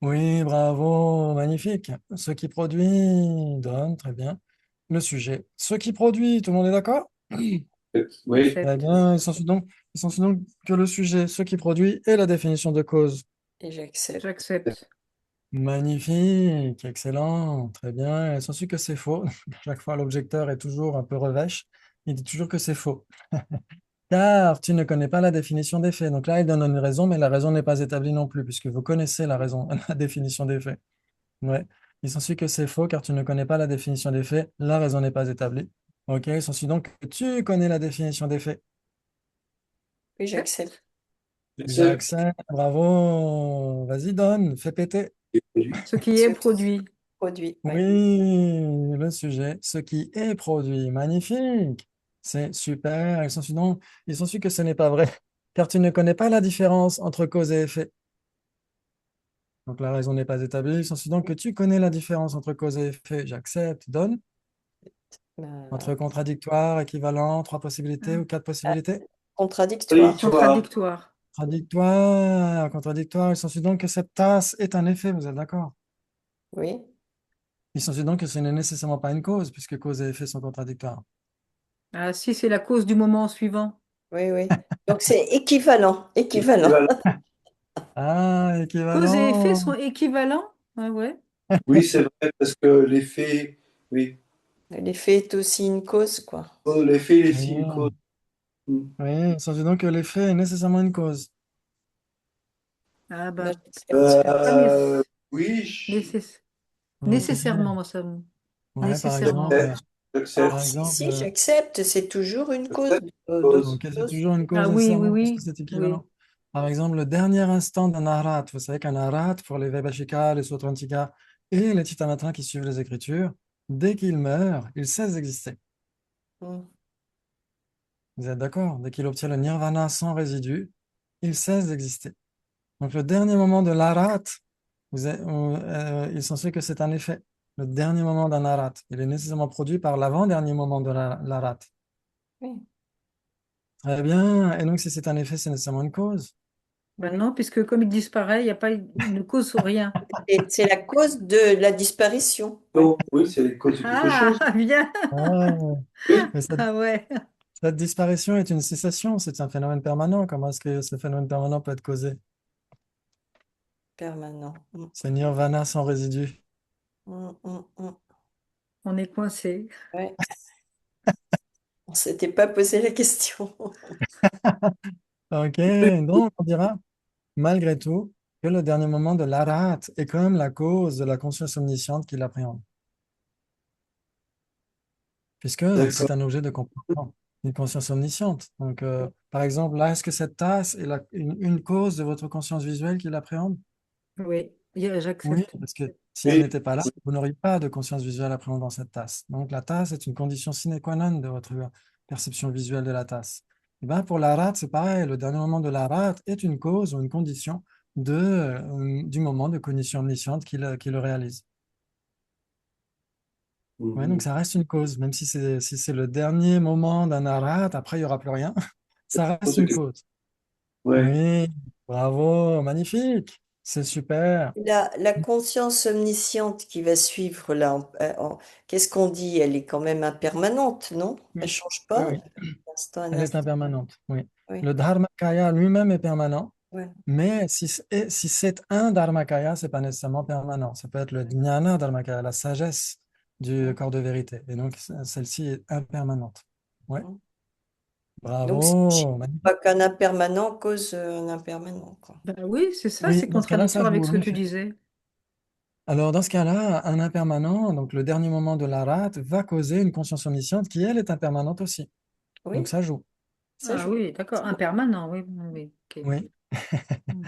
Oui, bravo. Magnifique. Ce qui produit donne, très bien. Le sujet. Ce qui produit, tout le monde est d'accord? Oui. Très J'accepte. bien. Il s'ensuit donc que le sujet, ce qui produit, et la définition de cause. Et j'accepte. J'accepte. Magnifique. Excellent. Très bien. Il s'ensuit que c'est faux. Chaque fois, l'objecteur est toujours un peu revêche. Il dit toujours que c'est faux. Car tu ne connais pas la définition des faits. Donc là, il donne une raison, mais la raison n'est pas établie non plus, puisque vous connaissez la raison, la définition des faits. Ouais. Il s'ensuit que c'est faux, car tu ne connais pas la définition des faits, la raison n'est pas établie. Ok, il s'ensuit donc que tu connais la définition des faits. Oui, j'accepte. J'accepte. J'accepte, bravo. Vas-y, donne, fais péter. Ce qui Ce est qui produit. produit. Oui. Oui, le sujet, ce qui est produit. Magnifique. C'est super. Il s'ensuit que ce n'est pas vrai, car tu ne connais pas la différence entre cause et effet. Donc la raison n'est pas établie. Il s'ensuit donc que tu connais la différence entre cause et effet. J'accepte. Donne. Euh, Entre contradictoire, équivalent, trois possibilités ou quatre ah, possibilités. contradictoire. Victoire. Contradictoire. Contradictoire, contradictoire. Il s'ensuit donc que cette tasse est un effet. Vous êtes d'accord? Oui. Il s'ensuit donc que ce n'est nécessairement pas une cause, puisque cause et effet sont contradictoires. Ah, si c'est la cause du moment suivant. Oui, oui. Donc, c'est équivalent. Équivalent. Équivalent. Ah, Cause et effet sont équivalent. équivalents? Ah ouais. Oui, c'est vrai, parce que l'effet, oui, L'effet est aussi une cause, quoi. oh, l'effet est aussi une cause. Oui, Mm. oui. Il s'ensuit donc que l'effet est nécessairement une cause. Ah Moi, bah, j'accepte celui-là. pas Euh, oui, nécess- Ok. nécessairement, moi, ça. Ouais, Nécessairement. j'accepte. par Si, exemple, si, j'accepte. C'est toujours une cause. J'accepte D'autres cause. ok, c'est choses. toujours une cause Ah oui, oui, nécessairement parce que oui, c'est oui. équivalent. Par exemple, le dernier instant d'un arat, vous savez qu'un arat, pour les Vaibhashika, les Sautrantika et les Chittamatra qui suivent les Écritures, dès qu'il meurt, il cesse d'exister. Mm. Vous êtes d'accord? Dès qu'il obtient le nirvana sans résidu, il cesse d'exister. Donc le dernier moment de l'arat, il s'ensuit que c'est un effet. Le dernier moment d'un arat, il est nécessairement produit par l'avant-dernier moment de l'arat. Oui. Très bien. Et donc, si c'est un effet, c'est nécessairement une cause. Ben non, puisque comme il disparaît, il n'y a pas une cause ou rien. Et c'est la cause de la disparition. Non, oui, c'est les causes de quelque chose. Ah, bien. Ah, Oui. mais Ah ouais. cette disparition est une cessation, c'est un phénomène permanent. Comment est-ce que ce phénomène permanent peut être causé? Permanent. C'est nirvana sans résidu. Mm. On est coincé. Ouais. On s'était pas posé la question. Ok, donc on dira, malgré tout, que le dernier moment de l'arat est comme la cause de la conscience omnisciente qui l'appréhende, puisque D'accord. c'est un objet de compréhension, une conscience omnisciente. Donc, par exemple, là, est-ce que cette tasse est une cause de votre conscience visuelle qui l'appréhende? Oui, Oui, j'accepte. parce que si elle Oui. n'était pas là, vous n'auriez pas de conscience visuelle appréhendant cette tasse. Donc la tasse est une condition sine qua non de votre perception visuelle de la tasse. Et ben, pour la rate, c'est pareil. Le dernier moment de la rate est une cause ou une condition du moment de cognition omnisciente qui le réalise. Ouais, donc Mhm. ça reste une cause, même si c'est le dernier moment d'un arat, après il n'y aura plus rien, ça reste une cause. Ouais. Oui, bravo, magnifique, c'est super. La conscience omnisciente qui va suivre là, qu'est-ce qu'on dit? Elle est quand même impermanente, non? Elle Oui, change oui, pas oui. d'un instant à un Elle est instant. impermanente, oui. Oui, Le Dharmakaya lui-même est permanent, ouais. mais si c'est un Dharmakaya, c'est pas nécessairement permanent. Ça peut être le Jnana Dharmakaya, la sagesse du corps de vérité. Et donc, celle-ci est impermanente. Ouais, Donc, c'est bravo. pas qu'un impermanent cause un impermanent, quoi. Ben oui, c'est ça, Oui, c'est dans ce cas-là, ça contradictoire avec joue, ce en que tu effet. disais. Alors, dans ce cas-là, un impermanent, donc le dernier moment de la rate, va causer une conscience omnisciente qui, elle, est impermanente aussi. Donc, Oui, ça joue. ça Ah joue. oui, d'accord, C'est bon. impermanent, oui, oui, oui, ok. Oui, Mhm.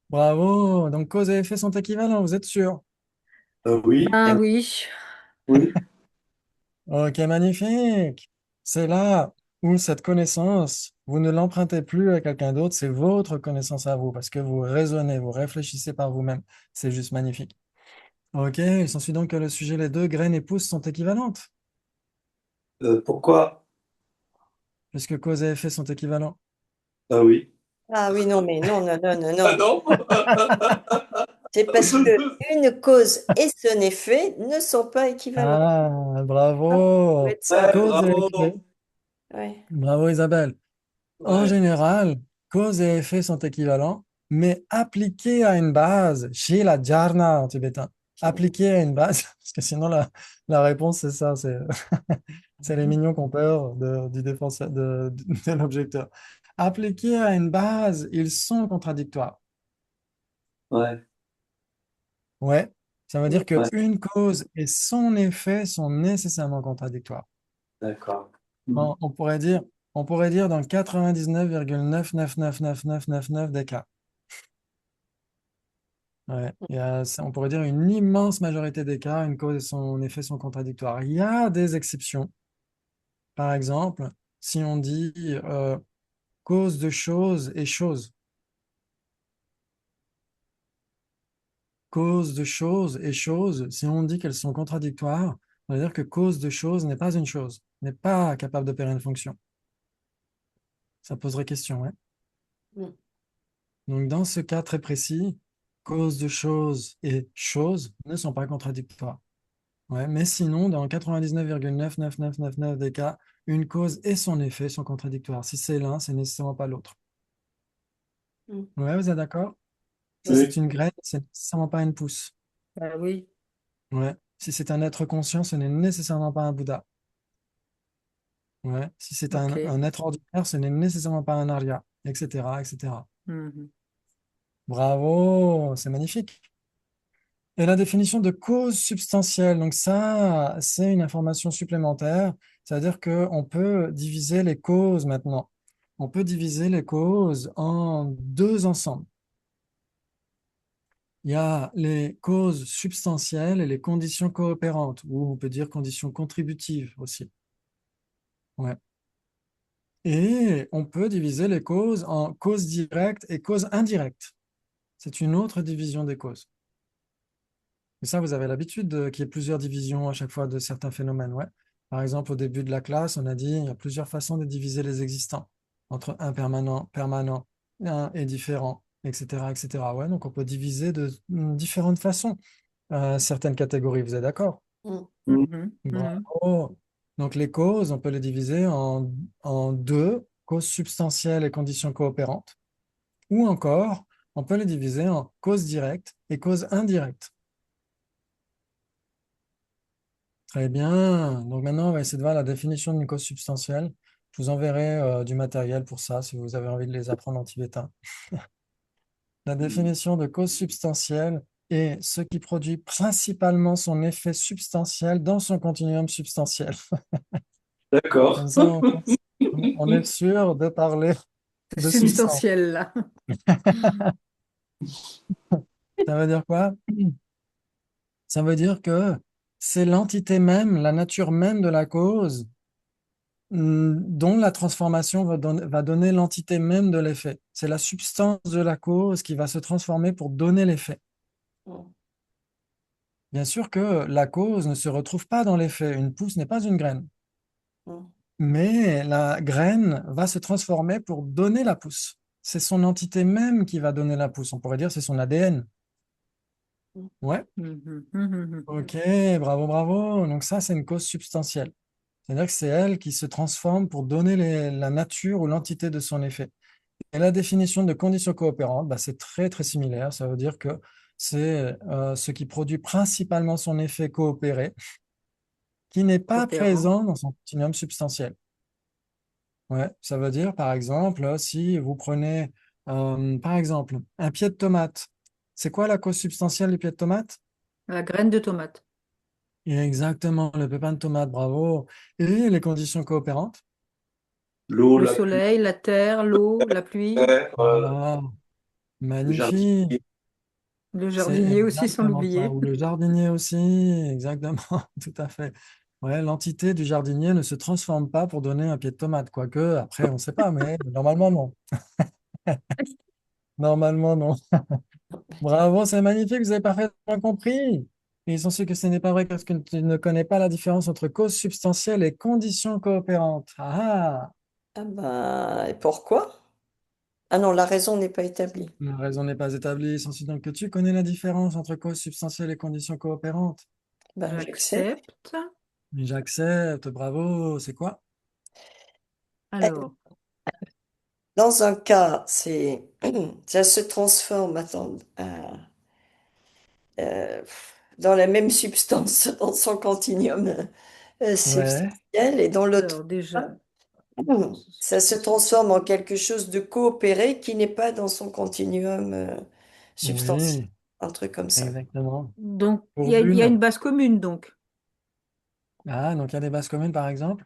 bravo. Donc, cause et effet sont équivalents, vous êtes sûr? Oui. Ah oui, Oui. Ok, magnifique. C'est là où cette connaissance, vous ne l'empruntez plus à quelqu'un d'autre, c'est votre connaissance à vous, parce que vous raisonnez, vous réfléchissez par vous-même. C'est juste magnifique. Ok, il s'ensuit donc que le sujet, les deux graines et pousses sont équivalentes, Pourquoi? puisque cause et effet sont équivalents. Ah oui. Ah oui, non, mais non, non, non, non, Ah non. non? C'est parce que une cause et son effet ne sont pas équivalents. Ah, Ah, faut bravo. être Ouais, simple. Cause et bravo. effet. Ouais. Bravo Isabelle. En Ouais. général, cause et effet sont équivalents, mais appliqués à une base, chez la dharna en tibétain, appliqués à une base, parce que sinon la réponse c'est ça, c'est les mignons qui ont peur du défenseur, de l'objecteur. Appliqués à une base, ils sont contradictoires. Ouais. Ouais, ça veut dire Ouais. qu'une cause et son effet sont nécessairement contradictoires. D'accord. Bon, on pourrait dire dans 99,9999999 des cas. Ouais, on pourrait dire une immense majorité des cas, une cause et son effet sont contradictoires. Il y a des exceptions. Par exemple, si on dit cause de chose et chose, cause de chose et chose, si on dit qu'elles sont contradictoires, ça veut dire que cause de chose n'est pas une chose, n'est pas capable d'opérer une fonction. Ça poserait question, ouais. Mm. Donc, dans ce cas très précis, cause de chose et chose ne sont pas contradictoires. Ouais, mais sinon, dans 99,99999 des cas, une cause et son effet sont contradictoires. Si c'est l'un, c'est nécessairement pas l'autre. Mm. Ouais, vous êtes d'accord? Si c'est Oui. une graine, c'est nécessairement pas une pousse. ah oui, Ouais. Si c'est un être conscient, ce n'est nécessairement pas un Bouddha. Ouais. Si c'est ok. un être ordinaire, ce n'est nécessairement pas un Arya, etc., etc. Mhm. Bravo, c'est magnifique. Et la définition de cause substantielle, donc ça, c'est une information supplémentaire, c'est-à-dire qu'on peut diviser les causes maintenant. On peut diviser les causes en deux ensembles. Il y a les causes substantielles et les conditions coopérantes, ou on peut dire conditions contributives aussi. Ouais. Et on peut diviser les causes en causes directes et causes indirectes. C'est une autre division des causes. Et ça, vous avez l'habitude qu'il y ait plusieurs divisions à chaque fois de certains phénomènes, ouais. Par exemple, au début de la classe, on a dit il y a plusieurs façons de diviser les existants. entre impermanent, permanent, et différent, etc., etc. Ouais, donc on peut diviser de différentes façons certaines catégories, vous êtes d'accord? Mm. Mhm, mhm. Bravo. Donc les causes, on peut les diviser en deux, causes substantielles et conditions coopérantes, ou encore, on peut les diviser en causes directes et causes indirectes. Très bien. Donc maintenant, on va essayer de voir la définition d'une cause substantielle. Je vous enverrai du matériel pour ça si vous avez envie de les apprendre en tibétain. La définition de cause substantielle est ce qui produit principalement son effet substantiel dans son continuum substantiel. Comme D'accord. ça, on est sûr de parler C'est de substance. substantiel, là. Ça veut dire quoi? Ça veut dire que c'est l'entité même, la nature même de la cause, dont la transformation va donner l'entité même de l'effet. C'est la substance de la cause qui va se transformer pour donner l'effet. Mm. Bien sûr que la cause ne se retrouve pas dans l'effet. Une pousse n'est pas une graine. Mm. Mais la graine va se transformer pour donner la pousse. C'est son entité même qui va donner la pousse. On pourrait dire c'est son ADN. Mm. Ouais, Mhm, mhm, ok, bravo, bravo. Donc ça, c'est une cause substantielle. C'est-à-dire que c'est elle qui se transforme pour donner la nature ou l'entité de son effet. Et la définition de conditions coopérantes, bah, c'est très, très similaire. Ça veut dire que c'est ce qui produit principalement son effet coopéré, qui n'est pas coopérant. présent dans son continuum substantiel. Ouais, ça veut dire, par exemple, si vous prenez, par exemple, un pied de tomate, c'est quoi la cause substantielle du pied de tomate? La graine de tomate. Exactement, le pépin de tomate, bravo. Et les conditions coopérantes? L'eau, Le la pluie, soleil, la terre, l'eau, la pluie, l'air, Voilà, le magnifique. jardinier. le C'est jardinier aussi, sans exactement ça. l'oublier. Ou le jardinier aussi, exactement, tout à fait. Ouais, l'entité du jardinier ne se transforme pas pour donner un pied de tomate, quoique, après, on ne sait pas, mais normalement, non. Normalement, non. Bravo, c'est magnifique, vous avez parfaitement compris. Et ils sont sûrs que ce n'est pas vrai parce que tu ne connais pas la différence entre cause substantielle et conditions coopérantes. Ah, Ah ben, et pourquoi? Ah non, la raison n'est pas établie. la raison n'est pas établie. Ils sont sûrs donc que tu connais la différence entre cause substantielle et conditions coopérantes. Ben, j'accepte. J'accepte. J'accepte, bravo. C'est quoi? Alors, Dans un cas, ça se transforme, attends, euh, dans la même substance, dans son continuum Ouais, substantiel, et dans l'autre alors déjà, cas, ça se transforme en quelque chose de coopéré qui n'est pas dans son continuum substantiel. oui, Un truc comme ça. exactement. donc Pour il y a une une. base commune donc Ah, donc il y a des bases communes, par exemple?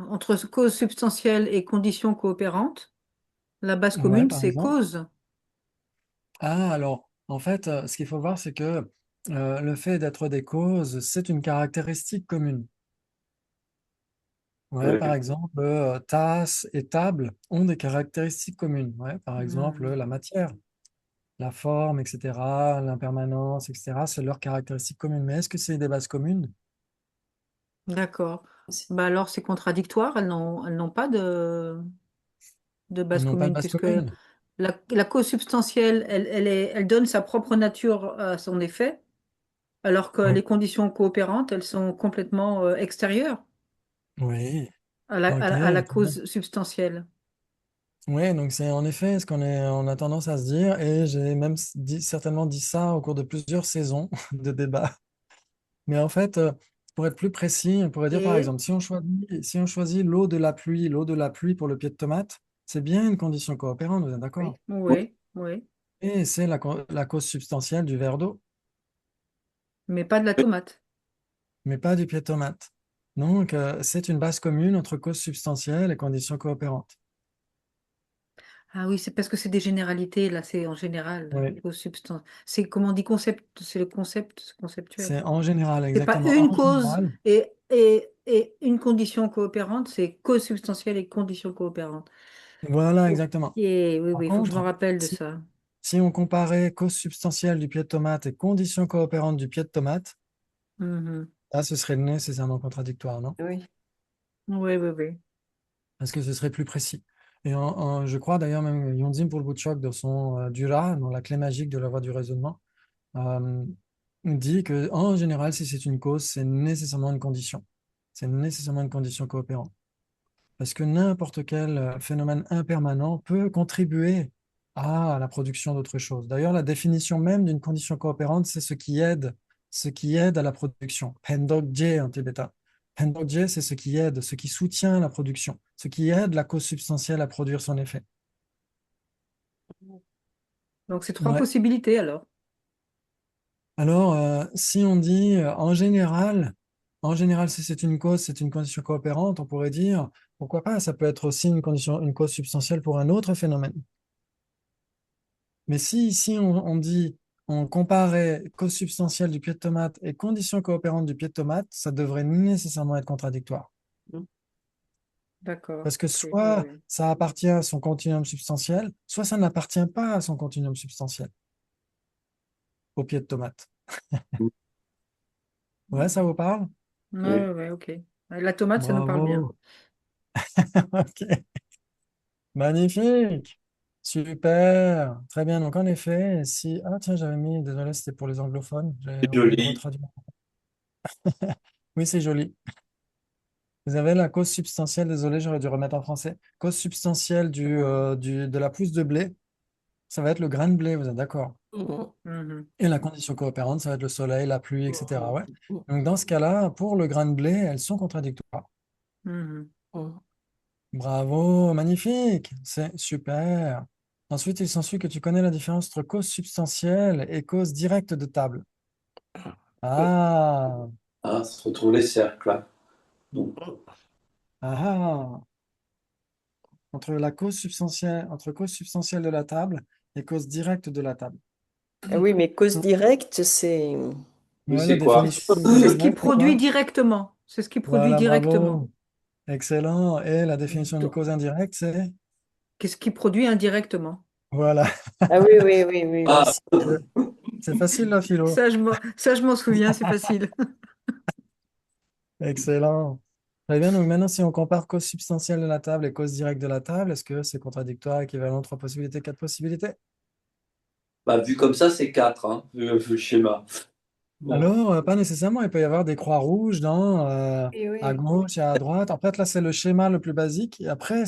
entre cause substantielle et conditions coopérantes. La base Ouais, commune, par c'est exemple. cause. Ah, alors, en fait, ce qu'il faut voir, c'est que le fait d'être des causes, c'est une caractéristique commune. Ouais, Ouais. par exemple, tasse et table ont des caractéristiques communes. Ouais, par exemple, Hmm, la matière, la forme, etc., l'impermanence, etc., c'est leurs caractéristiques communes. Mais est-ce que c'est des bases communes? d'accord. Bah alors c'est contradictoire, elles n'ont pas de Elles base n'ont pas de commune base puisque commune. la cause substantielle, elle donne sa propre nature à son effet, alors que Oh, les conditions coopérantes, elles sont complètement extérieures oui, à la, ok. à la cause substantielle. Oui, donc c'est en effet ce on a tendance à se dire, et j'ai même certainement dit ça au cours de plusieurs saisons de débat. Mais en fait, pour être plus précis, on pourrait dire par Et exemple, si on choisit l'eau de la pluie pour le pied de tomate, c'est bien une condition coopérante, vous êtes oui, d'accord? oui, oui, Et c'est la cause substantielle du verre d'eau, mais pas de la tomate. mais pas du pied de tomate. Donc, c'est une base commune entre cause substantielle et conditions coopérantes. Ah oui, c'est parce que c'est des généralités, là, c'est en général, là, Oui, cause substance. C'est, comment on dit concept, c'est le concept conceptuel. c'est en général, C'est pas exactement. une En cause général, et une condition coopérante, c'est cause substantielle et condition coopérante. voilà, Ok, exactement. oui, Par oui, il faut que je me contre, rappelle de si ça. Si on comparait cause substantielle du pied de tomate et conditions coopérantes du pied de tomate, Mhm. là, ce serait nécessairement contradictoire, non? Oui. Oui, oui, oui. Parce que ce serait plus précis. Et je crois d'ailleurs même Yonzin Polbuchok dans son Dura, dans la clé magique de la voie du raisonnement, euh, dit que en général, si c'est une cause, c'est nécessairement une condition. C'est nécessairement une condition coopérante. Parce que n'importe quel phénomène impermanent peut contribuer à la production d'autre chose. D'ailleurs, la définition même d'une condition coopérante, c'est ce qui aide à la production. Pendokje en tibétain. Pendokje, c'est ce qui aide, ce qui soutient la production, ce qui aide la cause substantielle à produire son effet. Donc, c'est trois Ouais. possibilités alors. Alors, si on dit en général, si c'est une cause, c'est une condition coopérante, on pourrait dire, pourquoi pas, ça peut être aussi une condition, une cause substantielle pour un autre phénomène. Mais si ici on dit, on comparait cause substantielle du pied de tomate et condition coopérante du pied de tomate, ça devrait nécessairement être contradictoire. D'accord. Parce que Ok, oui, soit oui. ça appartient à son continuum substantiel, soit ça n'appartient pas à son continuum substantiel, au pied de tomate. Ouais, ça vous parle? Ouais, Oui. ouais, ouais, ok. La tomate, ça nous parle bien. Bravo. Ok. Magnifique. Super. Très bien. Donc, en effet, si. Ah, tiens, j'avais mis. Désolé, c'était pour les anglophones. J'ai C'est oublié de joli. retraduire. Oui, c'est joli. Vous avez la cause substantielle. Désolé, j'aurais dû remettre en français. Cause substantielle de la pousse de blé. Ça va être le grain de blé, vous êtes d'accord? Mhm. Mhm. Et la condition coopérante, ça va être le soleil, la pluie, etc. Ouais. Mhm. Donc, dans ce cas-là, pour le grain de blé, elles sont contradictoires. Mhm. Mhm. Bravo, magnifique, c'est super. Ensuite, il s'ensuit que tu connais la différence entre cause substantielle et cause directe de table. Oui. Ah, Ah, se retrouve les cercles là. Donc, ah, ah. Entre cause substantielle de la table et cause directe de la table. Ah oui, mais cause Donc, directe, c'est. oui, ouais, la c'est quoi? définition de cause C'est ce qui directe, c'est produit quoi? directement. C'est ce qui produit Voilà, directement. bravo. Excellent. Et la définition d'une Donc, cause indirecte, c'est? qu'est-ce qui produit indirectement? Voilà. Ah oui, oui, oui, oui, oui. Ah, C'est facile, la philo. Ça, je m'en souviens, c'est facile. Excellent. Très bien. Donc maintenant, si on compare cause substantielle de la table et cause directe de la table, est-ce que c'est contradictoire, équivalent, trois possibilités, quatre possibilités? bah, vu comme ça, c'est 4, hein, vu le schéma. Bon. Alors, pas nécessairement. Il peut y avoir des croix rouges Oui, à oui. gauche et à droite. En fait, là, c'est le schéma le plus basique. Et après,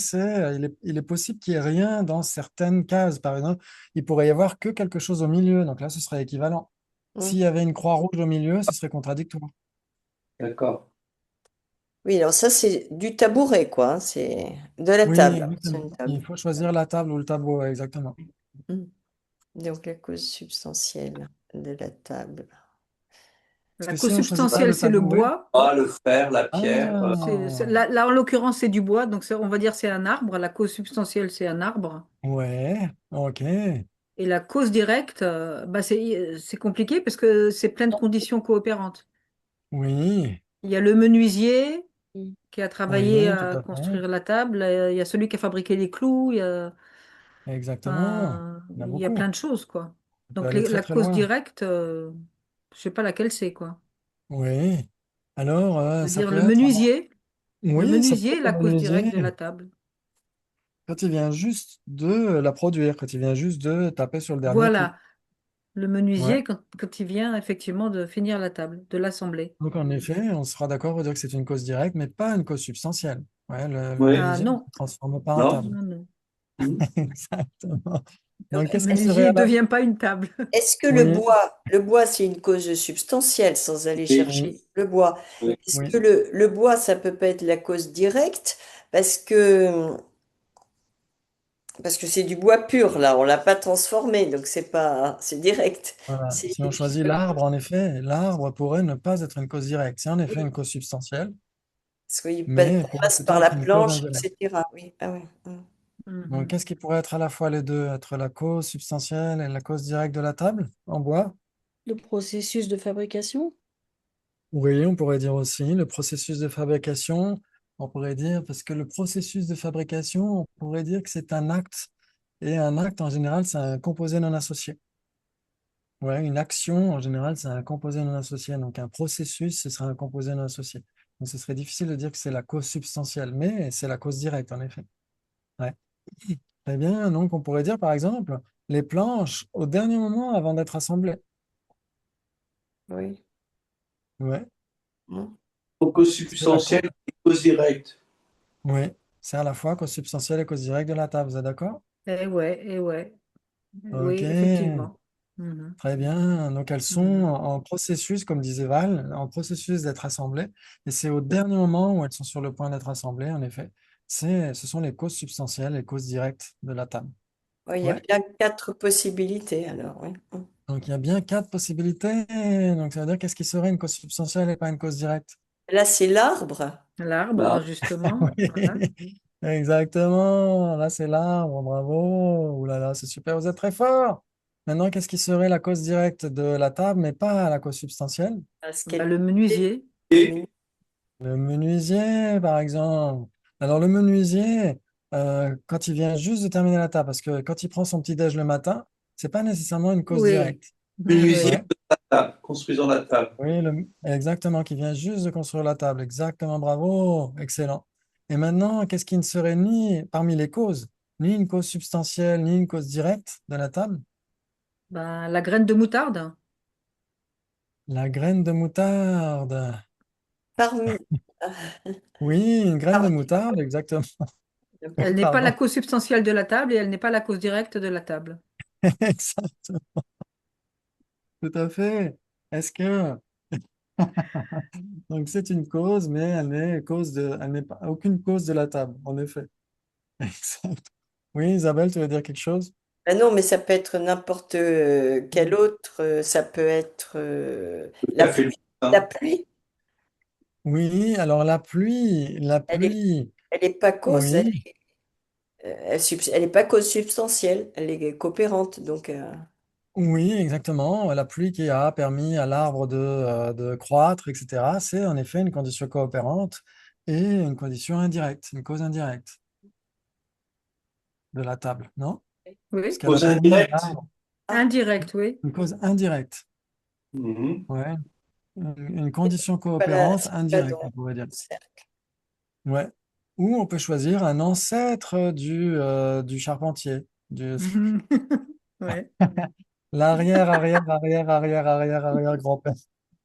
il est possible qu'il n'y ait rien dans certaines cases. Par exemple, il pourrait y avoir que quelque chose au milieu. Donc là, ce serait équivalent. S'il y Mhm. avait une croix rouge au milieu, ce serait contradictoire. D'accord. Oui, alors ça, c'est du tabouret, quoi, hein. C'est de la Oui, table. C'est exactement. une table. Il faut choisir la table ou le tableau, ouais, exactement. Mhm. Donc, la cause substantielle de la table. Parce La que cause si on choisit pas substantielle, le c'est le tabouret, bois. Ah, le fer, la pierre. ah, Là, en l'occurrence, c'est du bois. Donc, on va dire c'est un arbre. La cause substantielle, c'est un arbre. ouais, ok, Et la cause directe, bah, c'est compliqué parce que c'est plein de conditions coopérantes. oui, Il y a le menuisier Mhm. qui a travaillé oui, tout à à fait, construire la table. Il y a celui qui a fabriqué les clous. exactement. Enfin, Il y en a il y a beaucoup. plein de choses, quoi. On peut Donc, aller très la très cause loin. directe, je sais pas laquelle c'est, quoi. Oui. Alors, ça C'est-à-dire peut être, le oui, ça peut menuisier est être le la cause directe menuisier de la table. quand il vient juste de la produire, quand il vient juste de taper sur le dernier clou. Voilà, le Ouais. menuisier quand il vient effectivement de finir la table, de l'assembler. Donc, en effet, on sera d'accord pour dire que c'est une cause directe, mais pas une cause substantielle. Ouais, le Oui. Ah menuisier ne non, se transforme pas en Non? table. non, non. Exactement. Donc, Le qu'est-ce qui serait menuisier ne à la... devient pas une table. Est-ce que Oui, le bois, c'est une cause substantielle sans aller Oui. chercher le bois? Oui. Est-ce que oui, le bois, ça peut pas être la cause directe parce que c'est du bois pur là, on l'a pas transformé, donc c'est direct. voilà. C'est Si on choisit l'arbre, en effet, l'arbre pourrait ne pas être une cause directe. C'est en effet une cause substantielle, parce qu'il mais pourrait passe plutôt par la être une cause planche, indirecte. etc. Oui, ah oui. Donc, Mhm. qu'est-ce qui pourrait être à la fois les deux, être la cause substantielle et la cause directe de la table en bois? Le processus de fabrication? Oui, on pourrait dire aussi le processus de fabrication. On pourrait dire, parce que le processus de fabrication, on pourrait dire que c'est un acte. Et un acte, en général, c'est un composé non associé. Ouais, une action, en général, c'est un composé non associé. Donc, un processus, ce serait un composé non associé. Donc, ce serait difficile de dire que c'est la cause substantielle, mais c'est la cause directe, en effet. Ouais. Très bien. Donc, on pourrait dire, par exemple, les planches au dernier moment avant d'être assemblées. Oui. Ouais, Mm. Donc, au c'est la cause. substantiel et cause directe. Oui, c'est à la fois cause substantielle et cause directe de la table. Vous êtes d'accord? Eh ouais. Ok, Oui, effectivement. Mhm. très bien. Donc, elles sont Mhm. en processus, comme disait Val, en processus d'être assemblées. Et c'est au dernier moment où elles sont sur le point d'être assemblées, en effet. Ce sont les causes substantielles et causes directes de la table. Oui, il y a Ouais. bien quatre possibilités alors, oui. Mm. Donc, il y a bien quatre possibilités. Donc, ça veut dire qu'est-ce qui serait une cause substantielle et pas une cause directe? Là, c'est l'arbre. L'arbre, Là, justement. Voilà. Oui, exactement. Là, c'est l'arbre. Bravo. Ouh là là, c'est super. Vous êtes très fort. Maintenant, qu'est-ce qui serait la cause directe de la table, mais pas la cause substantielle? Parce Bah, qu'elle le menuisier. et Le menuisier, par exemple. Alors, le menuisier, quand il vient juste de terminer la table, parce que quand il prend son petit-déj le matin, c'est pas nécessairement une cause Oui. directe. menuisier Ouais. Oui. de la table, construisant la table. Oui, exactement, qui vient juste de construire la table. Exactement, bravo, excellent. Et maintenant, qu'est-ce qui ne serait ni parmi les causes, ni une cause substantielle, ni une cause directe de la table? Bah, la graine de moutarde. La graine de moutarde. parmi, Oui, une graine de parmi- moutarde, exactement. Elle Oui, n'est pas la pardon. cause substantielle de la table et elle n'est pas la cause directe de la table. Exact, tout à fait. Est-ce que donc c'est une cause, mais elle n'est pas aucune cause de la table, en effet. Exact. Oui, Isabelle, tu veux dire quelque chose? Ah non, mais ça peut être n'importe quel autre. Ça peut être Le café le la matin. pluie. Oui, alors la Elle est, pluie, elle est pas cause. oui, Elle est pas cause substantielle. Elle est coopérante. Donc, oui, exactement. La pluie qui a permis à l'arbre de croître, etc. C'est en effet une condition coopérante et une condition indirecte, une cause indirecte de la table, non? Parce Oui. qu'elle a Cause permis à indirecte. l'arbre, ah, Indirect, oui. une cause indirecte, Mhm. ouais, une condition coopérante c'est pas indirecte, dans on pourrait dire. le cercle. Ouais. Ou on peut choisir un ancêtre du charpentier, Mhm. Ouais. l'arrière, arrière, arrière, arrière, arrière, arrière grand-père.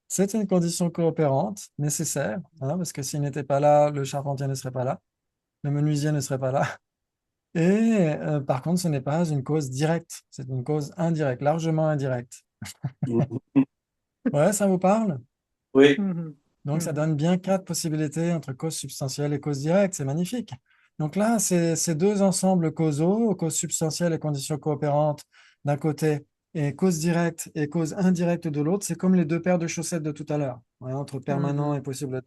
C'est une condition coopérante nécessaire, hein, parce que s'il n'était pas là, le charpentier ne serait pas là, le menuisier ne serait pas là. Et par contre, ce n'est pas une cause directe, c'est une cause indirecte, largement indirecte. Mhm. Ouais, ça vous parle? Oui, Mhm. Donc, ça Mhm. donne bien quatre possibilités entre cause substantielle et cause directe. C'est magnifique. Donc là, ces deux ensembles causaux, cause substantielle et conditions coopérantes d'un côté, et cause directe et cause indirecte de l'autre, c'est comme les deux paires de chaussettes de tout à l'heure, ouais, entre permanent Mhm. et possible.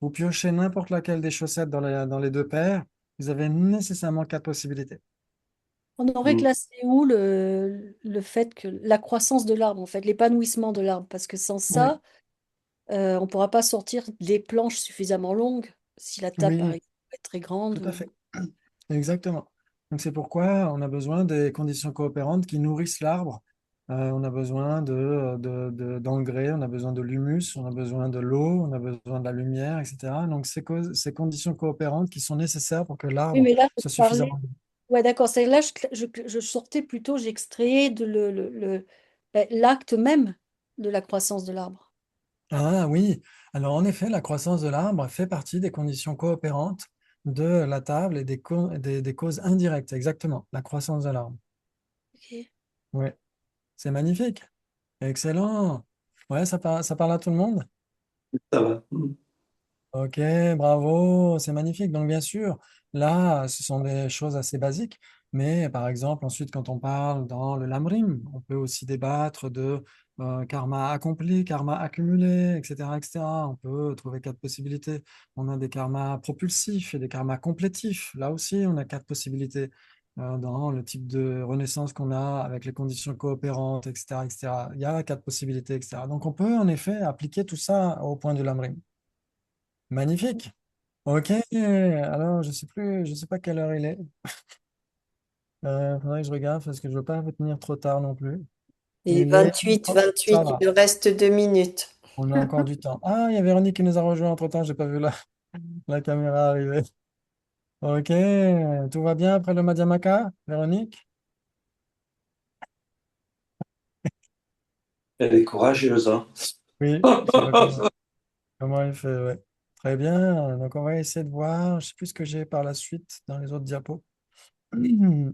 Vous piochez n'importe laquelle des chaussettes dans les deux paires, vous avez nécessairement quatre possibilités. On aurait Mhm. classé où le fait que la croissance de l'arbre, en fait, l'épanouissement de l'arbre, parce que sans Oui, ça, on ne pourra pas sortir des planches suffisamment longues si la table, par oui, exemple, est très tout grande. à fait. Exactement. Donc c'est pourquoi on a besoin des conditions coopérantes qui nourrissent l'arbre. On a besoin d'engrais, on a besoin de l'humus, on a besoin de l'eau, on a besoin de la lumière, etc. Donc ces conditions coopérantes qui sont nécessaires pour que Oui, l'arbre mais là, je soit parlais. suffisamment. Ouais, d'accord. C'est là, je sortais plutôt, j'extrayais l'acte même de la croissance de l'arbre. Ah oui, alors en effet, la croissance de l'arbre fait partie des conditions coopérantes de la table et des causes indirectes, exactement, la croissance de l'arbre. Ok. Oui, c'est magnifique. Excellent. Ouais, ça parle à tout le monde? ça va. Mhm. Ok, bravo, c'est magnifique. Donc, bien sûr, là, ce sont des choses assez basiques, mais par exemple, ensuite, quand on parle dans le Lamrim, on peut aussi débattre de karma accompli, karma accumulé, etc., etc. On peut trouver quatre possibilités. On a des karmas propulsifs et des karmas complétifs. Là aussi, on a quatre possibilités dans le type de renaissance qu'on a avec les conditions coopérantes, etc., etc. Il y a quatre possibilités, etc. Donc, on peut en effet appliquer tout ça au point du Lamrim. Magnifique. Ok, alors je sais pas quelle heure il est. Faudrait que je regarde parce que je veux pas vous tenir trop tard non plus. Et Il est... Oh, ça 28, il va, me reste 2 minutes. on a encore du temps. Ah, il y a Véronique qui nous a rejoint entre-temps, j'ai pas vu la caméra arriver. Ok, tout va bien après le Madhyamaka, Véronique? Elle est courageuse, hein. Oui, je sais pas comment elle fait, ouais. Très bien, donc on va essayer de voir, je sais plus ce que j'ai par la suite dans les autres diapos.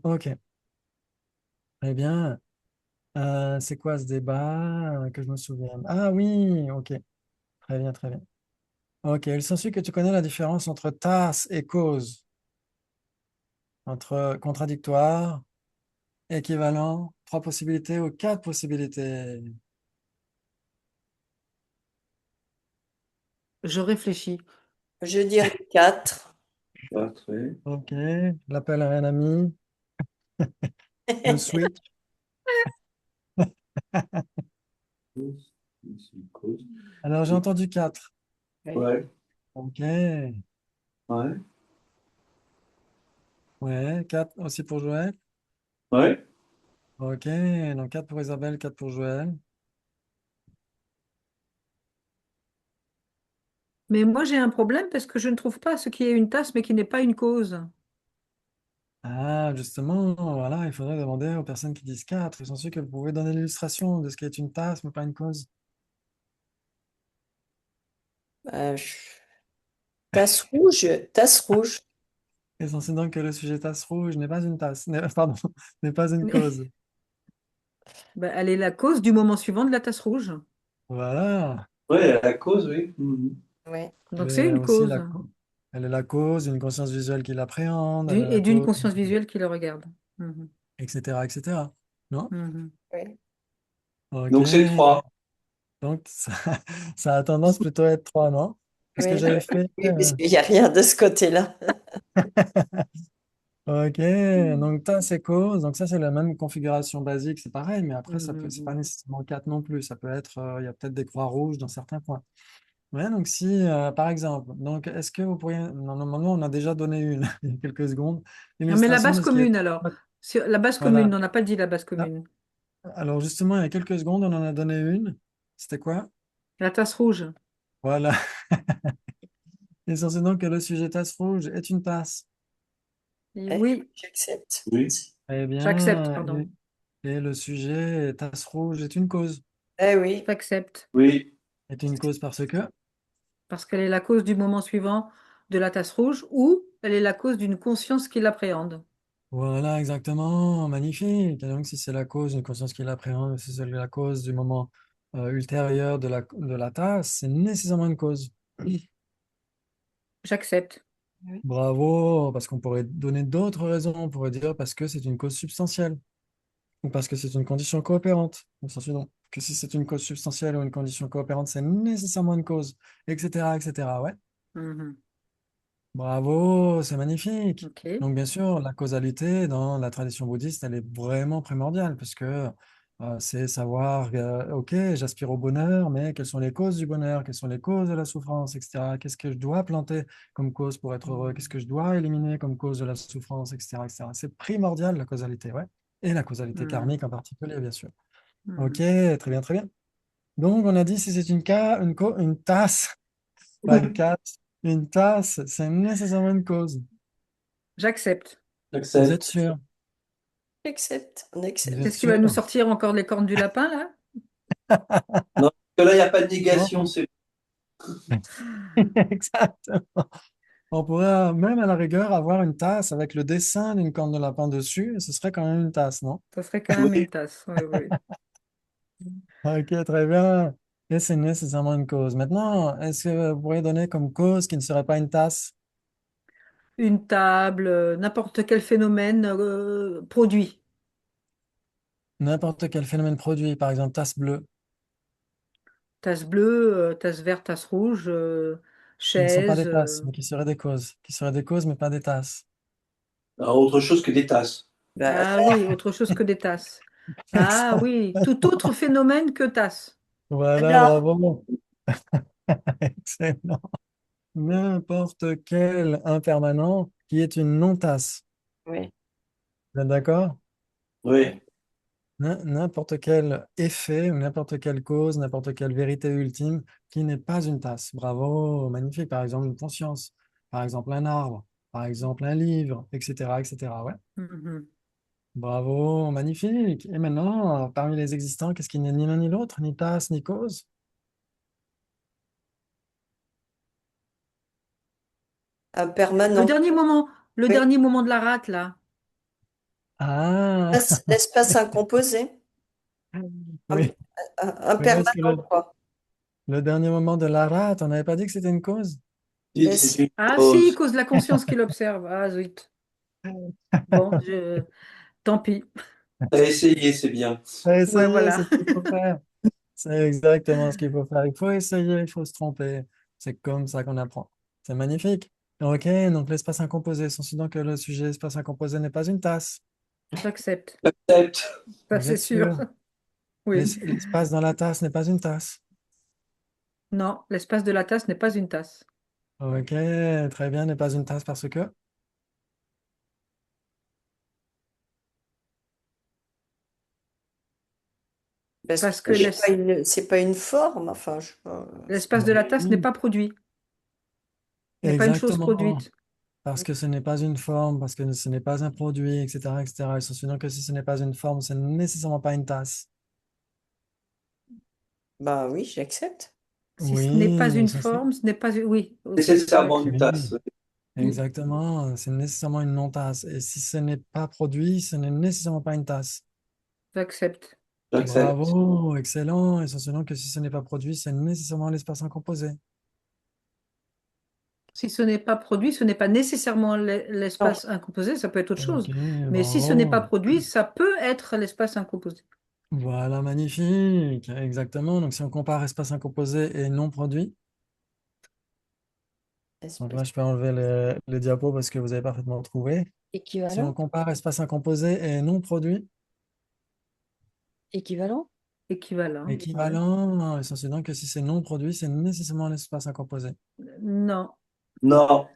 Ok, très bien. C'est quoi ce débat que je me souviens? Ah oui, ok, très bien, très bien. Ok, il s'ensuit que tu connais la différence entre tasse et cause, entre contradictoire, équivalent, trois possibilités ou quatre possibilités. Je réfléchis. Je dirais 4. Parfait. Ok, l'appel à un ami, le switch. C'est une cause. Alors j'ai entendu quatre. Oui. Ouais, Ok, ouais, ouais, quatre aussi pour Joël. ouais. Ok, donc 4 pour Isabelle, 4 pour Joël. Mais moi, j'ai un problème parce que je ne trouve pas ce qui est une tasse, mais qui n'est pas une cause. Ah, justement, voilà, il faudrait demander aux personnes qui disent 4. Ils sont sûrs que vous pouvez donner l'illustration de ce qui est une tasse, mais pas une cause. Euh, je- Tasse rouge, tasse rouge. Ils sont sûrs donc que le sujet tasse rouge n'est pas une tasse, pardon, n'est pas une cause. Ben, elle est la cause du moment suivant de la tasse rouge. Voilà, Ouais, la cause, oui. Mhm. Oui. Donc elle c'est est une aussi cause. elle est la cause d'une conscience visuelle qui l'appréhende, elle est la Et d'une cause, conscience visuelle qui le regarde. Mhm. etc., etc. Non? Mhm. Oui. Ok, Donc c'est 3. donc ça a tendance plutôt à être 3, non? Qu'est-ce que Oui. j'avais fait? Oui, parce qu'il n'y a rien de ce côté-là. Ok, donc tasse et cause, donc ça c'est la même configuration basique, c'est pareil, mais après ça peut, c'est pas Mhm. nécessairement 4 non plus, ça peut être, il y a peut-être des croix rouges dans certains points. Ouais, donc si, par exemple, donc est-ce que vous pourriez, non, normalement on a déjà donné une, il y a quelques secondes, Non, mais la illustration base de ce qui est, commune alors. La base commune, voilà. on n'a pas dit la base Ah, commune. alors justement, il y a quelques secondes, on en a donné une, c'était quoi? La tasse rouge. Voilà, l'essentiel donc que le sujet tasse rouge est une tasse. Et Eh, oui, j'accepte. Oui. Eh j'accepte, bien, pardon. et le sujet tasse rouge est une cause. Eh oui. J'accepte. Oui. Est une cause parce que Parce qu'elle est la cause du moment suivant de la tasse rouge ou elle est la cause d'une conscience qui l'appréhende. voilà, exactement, magnifique. Et donc, si c'est la cause d'une conscience qui l'appréhende, si c'est la cause du moment ultérieur de la tasse, c'est nécessairement une cause. J'accepte. Oui. Bravo, parce qu'on pourrait donner d'autres raisons. On pourrait dire parce que c'est une cause substantielle ou parce que c'est une condition coopérante. On s'en suit donc que si c'est une cause substantielle ou une condition coopérante, c'est nécessairement une cause, etc., etc. Ouais. Mhm. Bravo, c'est magnifique. OK. Donc, bien sûr, la causalité dans la tradition bouddhiste, elle est vraiment primordiale parce que c'est savoir, OK, j'aspire au bonheur, mais quelles sont les causes du bonheur, quelles sont les causes de la souffrance, etc. Qu'est-ce que je dois planter comme cause pour être heureux? Qu'est-ce que je dois éliminer comme cause de la souffrance, etc., etc. C'est primordial, la causalité, ouais. Et la causalité Mhm. karmique en particulier, bien sûr. OK, Mhm. très bien, très bien. Donc, on a dit si c'est une tasse, pas une casse, une tasse, c'est nécessairement une cause. J'accepte. Vous êtes J'accepte. sûr? J'accepte. On Vous êtes accepte. Qu'est-ce qui va nous sûr? sortir encore les cornes du lapin, là? Non, parce que là, il n'y a pas de Non? négation. C'est... Exactement. On pourrait même à la rigueur avoir une tasse avec le dessin d'une corne de lapin dessus, et ce serait quand même une tasse, non? Ça serait quand même Oui. une tasse. Oui, oui. Ok, très bien. Et c'est nécessairement une cause. Maintenant, est-ce que vous pourriez donner comme cause qui ne serait pas une tasse? Une table, n'importe quel phénomène produit. N'importe quel phénomène produit, par exemple tasse bleue, Tasse bleue, tasse verte, tasse rouge, qui ne sont pas chaise. des tasses, mais qui seraient des causes. Qui seraient des causes, mais pas des tasses. Alors, autre chose que des tasses. Ben, Ah oui, autre chose que des tasses. Ah Exact. oui, tout autre phénomène que tasse. Voilà, alors, bravo. Excellent. N'importe quel impermanent qui est une non-tasse. oui. Vous êtes d'accord? Oui. N'importe quel effet, ou n'importe quelle cause, n'importe quelle vérité ultime qui n'est pas une tasse. Bravo, magnifique. Par exemple, une conscience. Par exemple, un arbre. par exemple un livre, etc., etc. Ouais. Mhm. Bravo, magnifique. Et maintenant, parmi les existants, qu'est-ce qui n'est ni l'un ni l'autre, ni tasse, ni cause? Un Le permanent. dernier moment, le Oui. dernier moment de la rate, là. Ah, L'espace incomposé. Un, oui. un Mais est-ce que permanent, quoi. le dernier moment de la rate, on n'avait pas dit que c'était une cause? Si, Ben, c'est si. une Ah si, cause. cause de la conscience qu'il observe. Ah zut. Bon, tant pis. T'as essayé, c'est bien. T'as Ouais, essayé, voilà. c'est ce qu'il faut faire. C'est exactement ce qu'il faut faire. Il faut essayer, il faut se tromper. C'est comme ça qu'on apprend. C'est magnifique. Ok, donc l'espace incomposé, considérant que le sujet espace incomposé n'est pas une tasse. J'accepte. Accepte. Ça, Vous c'est êtes sûr. sûr? Oui. L'espace dans la tasse n'est pas une tasse. Non, l'espace de la tasse n'est pas une tasse. Ok, très bien, n'est pas une tasse parce que. Parce que Parce que c'est pas une forme. Enfin, je sais pas. l'espace de la tasse n'est Oui, pas produit, n'est pas une chose exactement. produite. Parce que ce n'est pas une forme, parce que ce n'est pas un produit, etc., etc. Et souvenant que si ce n'est pas une forme, ce n'est nécessairement pas une tasse. Bah oui, j'accepte. Si ce n'est pas Oui, une ça c'est. forme, ce n'est pas... Oui, aussi. Oui. Nécessairement une Oui, tasse. Mm. exactement. C'est nécessairement une non-tasse. Et si ce n'est pas produit, ce n'est nécessairement pas une tasse. J'accepte. J'accepte. Bravo, excellent. Et souvenant que si ce n'est pas produit, c'est nécessairement l'espace incomposé. Si ce n'est pas produit, ce n'est pas nécessairement Non. l'espace incomposé, ça peut être autre Ok, chose. Mais si ce n'est pas bravo. produit, ça peut être l'espace incomposé. Voilà, magnifique. Exactement. Donc, si on compare espace incomposé et non produit, donc là, Espace. je peux enlever les diapos parce que vous avez parfaitement trouvé. Si on Équivalent? compare espace incomposé et non produit, Équivalent? Équivalent. Ouais. équivalent, essentiellement que si c'est non produit, c'est nécessairement l'espace incomposé. Non. Non.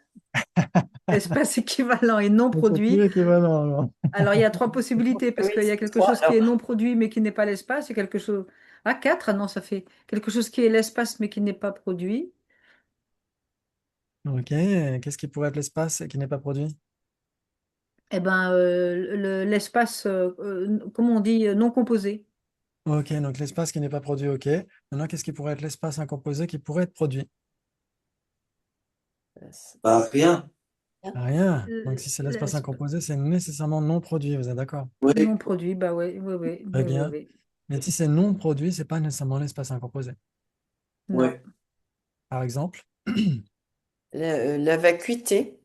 Espace équivalent et non Donc, c'est produit. plus équivalent, alors. Alors, il y a trois possibilités parce Oui, qu'il y a c'est quelque trois chose qui est alors. non produit mais qui n'est pas l'espace. Il y a quelque chose. Ah, quatre? Ah non, ça fait quelque chose qui est l'espace mais qui n'est pas produit. Ok, qu'est-ce qui pourrait être l'espace et qui n'est pas produit? Eh ben, l'espace, comment on dit, non composé. Ok, donc l'espace qui n'est pas produit, ok. Maintenant, qu'est-ce qui pourrait être l'espace incomposé qui pourrait être produit? Bah, rien. Rien. Donc, Euh, si c'est l'espace l'esp- incomposé, c'est nécessairement non produit, vous êtes d'accord? Non Oui. produit, bah oui, oui, oui, Très oui, oui, bien. oui. Mais si c'est non produit, c'est pas nécessairement l'espace incomposé. Non. Oui. Par exemple, La vacuité.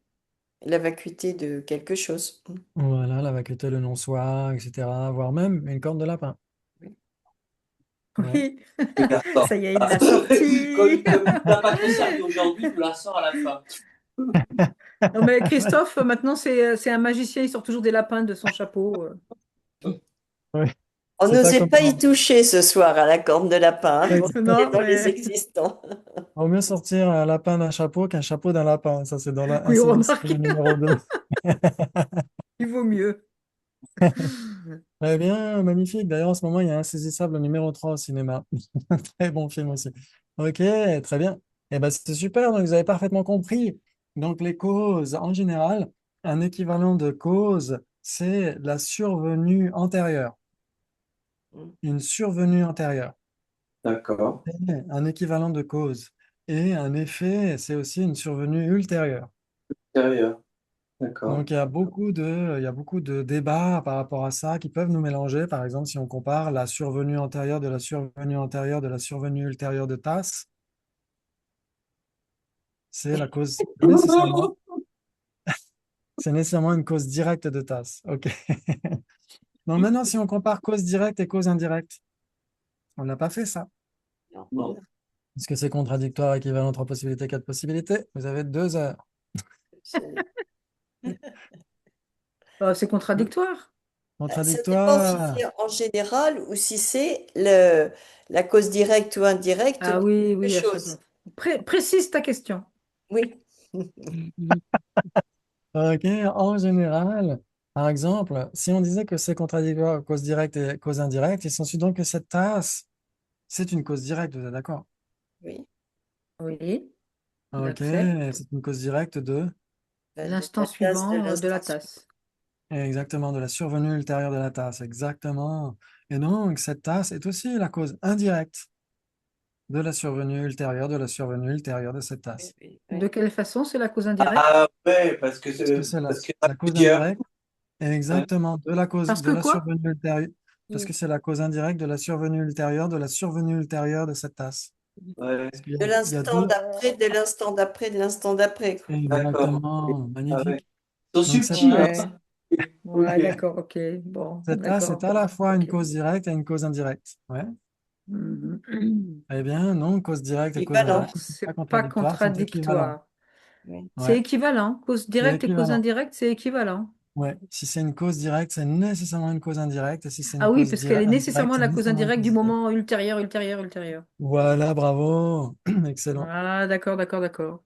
La vacuité de quelque chose. voilà, la vacuité, le non-soi, etc., voire même une corne de lapin. Ouais. Oui, Attends. ça y est, il l'a sorti. Comme tu n'as pas trop servi aujourd'hui, tu la sors à la fin. Non mais Christophe, maintenant c'est un magicien, il sort toujours des lapins de son chapeau. Oui. On C'est pas n'osait comme pas y toucher ce soir à la corne de lapin, hein, pour ce qui est Non, dans les mais existants. vaut mieux sortir un lapin d'un chapeau qu'un chapeau d'un lapin. Ça, c'est dans oui, l'insaisissable remarque, numéro 2. il vaut mieux. Très bien, magnifique. D'ailleurs, en ce moment, il y a Insaisissable numéro 3 au cinéma. Très bon film aussi. Ok, très bien. Eh ben, c'est super. Donc, vous avez parfaitement compris. Donc, les causes, en général, un équivalent de cause, c'est la survenue antérieure. Une survenue antérieure. D'accord. Et un équivalent de cause. Et un effet, c'est aussi une survenue ultérieure. Sérieux. D'accord. Donc, il y a beaucoup de débats par rapport à ça qui peuvent nous mélanger. Par exemple, si on compare la survenue antérieure de la survenue antérieure de la survenue ultérieure de tasse, c'est la cause c'est nécessairement une cause directe de tasse. OK. Donc maintenant, si on compare cause directe et cause indirecte, on n'a pas fait ça. Non. Est-ce que c'est contradictoire, équivalent, trois possibilités, quatre possibilités? Vous avez 2 heures. C'est contradictoire. Ça dépend si Contradictoire. c'est en général ou si c'est la cause directe ou indirecte Ah de oui, quelque oui, à chaque chose. fois. Précise ta question. Oui. OK, en général, par exemple, si on disait que c'est contradictoire, cause directe et cause indirecte, il s'ensuit donc que cette tasse, c'est une cause directe, vous êtes d'accord? Oui. Oui, OK, j'accepte. c'est une cause directe de... de L'instant la tasse, de suivant de la l'instant suivant. tasse. Exactement, de la survenue ultérieure de la tasse, exactement. Et donc, cette tasse est aussi la cause indirecte de la survenue ultérieure de la survenue ultérieure de cette Oui, tasse. oui, De oui. quelle façon c'est la cause indirecte? Ah ouais, Parce que c'est parce qu'il y en a la cause plusieurs. indirecte, Ouais. exactement, de la cause Parce de que la quoi? survenue ultérieure, parce Mm. que c'est la cause indirecte de la survenue ultérieure de la survenue ultérieure de cette tasse. Ouais, Parce qu'il y a, De il y a l'instant deux, d'après, de l'instant d'après, de l'instant d'après, quoi. d'accord. exactement, Ah ouais. magnifique. Ils sont Donc, cette subtils, hein. tasse, Ouais, Ok. Ouais, d'accord, ok. Bon, cette tasse est d'accord. à la fois une Ok. cause directe et une cause indirecte. Ouais. Mhm. Eh bien, non, cause directe et cause équivalent. Ah, indirecte ne sont pas c'est pas contradictoires, sont équivalents. contradictoire. Oui. C'est Ouais, équivalent. Cause c'est directe et cause équivalent. indirecte, c'est équivalent. Ouais, si c'est une cause directe, c'est nécessairement une cause indirecte, et si c'est une Ah oui, cause parce qu'elle est indirecte, nécessairement c'est la cause nécessairement une indirecte du cause directe. moment ultérieur, ultérieur, ultérieur. Voilà, bravo, excellent. Ah, d'accord, d'accord, d'accord.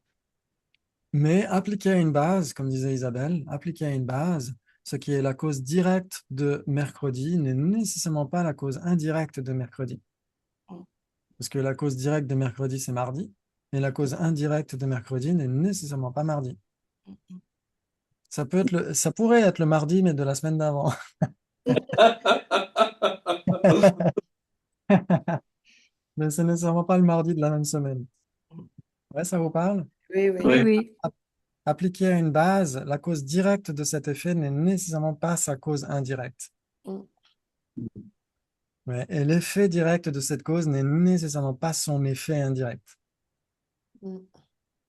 Mais appliqué à une base, comme disait Isabelle, appliqué à une base, ce qui est la cause directe de mercredi n'est nécessairement pas la cause indirecte de mercredi. Parce que la cause directe de mercredi, c'est mardi, et la cause indirecte de mercredi n'est nécessairement pas mardi. Ça pourrait être le mardi, mais de la semaine d'avant. Mais c'est nécessairement pas le mardi de la même semaine. Ouais, ça vous parle? Oui, Oui, oui. Ouais. oui. Appliqué à une base, la cause directe de cet effet n'est nécessairement pas sa cause indirecte. Mm, Ouais, et l'effet direct de cette cause n'est nécessairement pas son effet indirect. mm,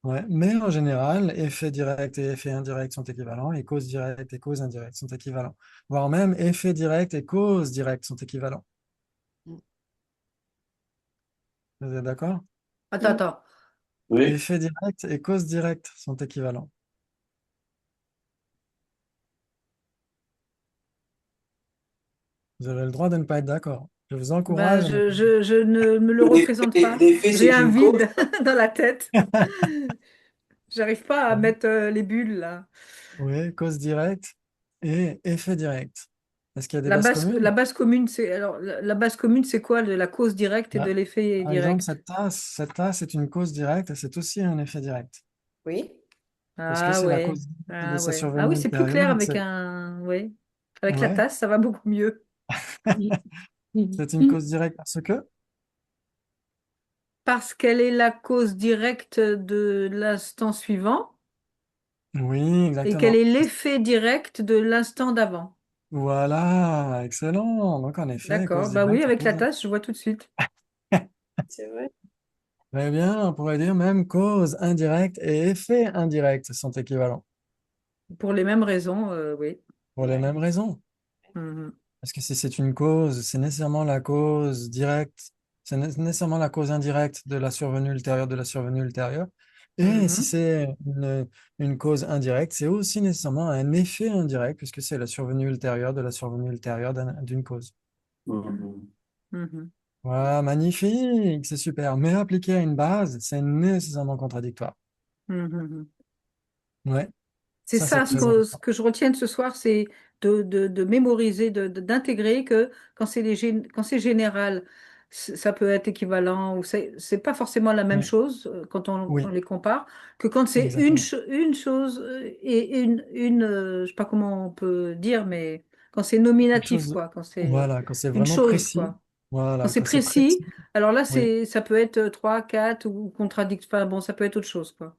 Ouais, mais en général, effet direct et effet indirect sont équivalents, et cause directe et cause indirecte sont équivalents. Voire même effet direct et cause directe sont équivalents. mm. Vous êtes d'accord? Attends, attends. Oui. Effet direct et cause directe sont équivalents. Vous avez le droit de ne pas être d'accord. Je vous Ben, encourage à ne pas je ne me le représente L'effet, pas. l'effet, J'ai c'est un une cause. vide dans la tête. J'arrive pas à être. mettre les bulles là. Oui, cause directe et effet direct. Est-ce qu'il y a des bases La communes? base commune, c'est alors la base commune, c'est quoi de la cause directe et de Là, l'effet par exemple, direct? cette tasse est une cause directe et c'est aussi un effet direct. Oui. Parce que Ah c'est la ouais, cause directe de ah sa ouais. Ah oui, survenue c'est plus clair ultérieure. avec un, ouais. Avec la Ouais, tasse, ça va beaucoup mieux. c'est une cause directe parce que, Parce qu'elle est la cause directe de l'instant suivant oui, et qu'elle est exactement. l'effet direct de l'instant d'avant. Voilà, excellent. Donc, en effet, D'accord. cause Bah oui, directe et avec la cause. tasse, je vois tout de suite. C'est vrai. Très bien, on pourrait dire même cause indirecte et effet indirect sont équivalents Pour les mêmes raisons, oui. pour les mêmes raisons. Mhm. Parce que si c'est une cause, c'est nécessairement la cause directe, c'est nécessairement la cause indirecte de la survenue ultérieure de la survenue ultérieure. Et si Mhm. c'est une cause indirecte, c'est aussi nécessairement un effet indirect, puisque c'est la survenue ultérieure de la survenue ultérieure d'une cause. Mhm. Mhm. Voilà, magnifique, c'est super. Mais appliqué à une base, c'est nécessairement contradictoire. Mhm. Ouais, C'est ça c'est ça, très ce important. que je retiens de ce soir, c'est de mémoriser, d'intégrer que quand quand c'est général, ça peut être équivalent ou c'est pas forcément la même Ouais, chose quand on oui, les compare, que quand c'est exactement. une chose et je sais pas comment on peut dire, mais quand c'est Quelque nominatif, chose, quoi, quand c'est voilà, quand c'est une vraiment chose, précis, quoi. Quand voilà, c'est quand c'est précis, précis, alors là, oui, ça peut être 3, 4 ou contradictoire. Enfin, bon, ça peut être autre chose, quoi.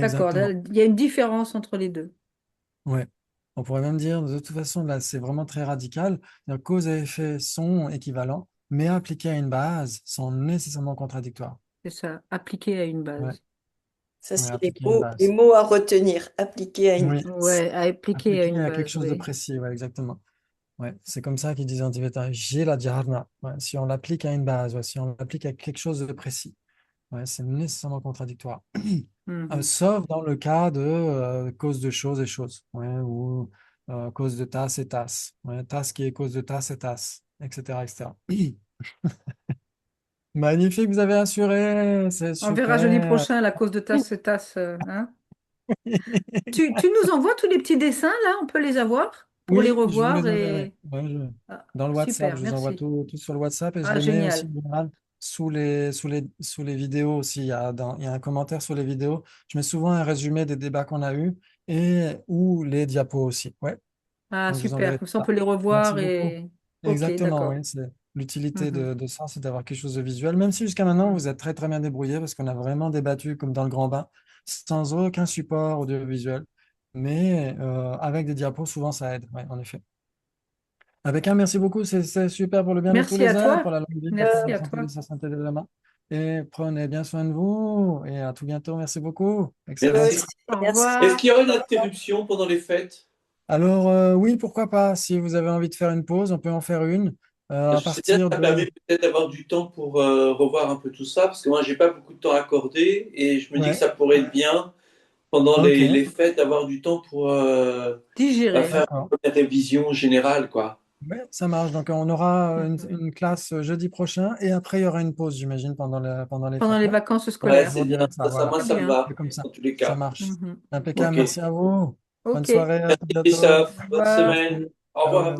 D'accord, là, exactement. il y a une différence entre les deux. Ouais. On pourrait même dire, de toute façon, là, c'est vraiment très radical. C'est-à-dire, cause et effet sont équivalents, mais appliqués à une base, sont nécessairement contradictoires. C'est ça, appliqué à une Ouais, base. Ça, ouais, c'est appliqués à une les base. mots à retenir, appliqués à une Oui, base. Ouais, appliqué à appliqués une à quelque base, chose de oui. précis, ouais, exactement. Ouais, c'est comme ça qu'ils disent en tibétain, j'ai la dharna. Ouais, si on l'applique à une base, ouais, si on l'applique à quelque chose de précis, ouais, c'est nécessairement contradictoire. Mhm. Sauf dans le cas de cause de choses et choses, ouais, ou cause de tasse et tasse, ouais, tasse qui est cause de tasse et tasse, etc., etc. Magnifique, vous avez assuré, c'est On verra jeudi super. prochain la cause de tasse, tasse, hein. Tu nous envoies tous les petits dessins, là, on peut les avoir pour les Oui, je vous revoir les enverrai. et... Ouais, Ah, dans le WhatsApp, super, je vous envoie merci. tout sur le WhatsApp et je Ah, les mets aussi génial. en général sous les vidéos aussi. Il y a un commentaire sur les vidéos. Je mets souvent un résumé des débats qu'on a eus et ou les diapos aussi. Ouais. Ah, Donc, je vous super. enverrai Comme tout ça, on ça. peut les Merci revoir beaucoup. et... Ok, Exactement, d'accord. oui. C'est l'utilité Mhm. de ça, c'est d'avoir quelque chose de visuel. Même si jusqu'à maintenant, Mhm. vous êtes très, très bien débrouillé parce qu'on a vraiment débattu comme dans le grand bain, sans aucun support audiovisuel. Mais avec des diapos, souvent, ça aide. Ouais, en effet. Avec un, merci beaucoup. C'est super pour le bien de tous Merci à les uns, toi. pour la longue vie, pour Merci la à santé toi. de sa santé de demain. Et prenez bien soin de vous. Et à tout bientôt. Merci beaucoup. Toi Excellent. Merci. aussi, Au merci. Est-ce revoir. qu'il y aura une interruption pendant les fêtes? Alors, oui, pourquoi pas. Si vous avez envie de faire une pause, on peut en faire une à Parce que c'est bien, partir ça de. permet peut-être d'avoir du temps pour revoir un peu tout ça, parce que moi, j'ai pas beaucoup de temps accordé, et je me dis que Ouais, ça pourrait être bien pendant ok, les fêtes d'avoir du temps pour Digérer. faire d'accord. une révision générale, quoi. Ouais, ça marche. Donc, on aura Mhm. une classe jeudi prochain et après, il y aura une pause, j'imagine, pendant les Pendant fêtes. les Ouais, vacances Ouais, je scolaires. c'est vous bien. dirai ça. Moi, Voilà, Très ça me bien. c'est va, comme ça. dans tous les Ça cas. marche. Mhm. Impeccable. Ok. Merci à vous. Bonne Ok. soirée. À tout bientôt. Christophe, bonne Au revoir. semaine. Merci. Au revoir à Ciao. vous.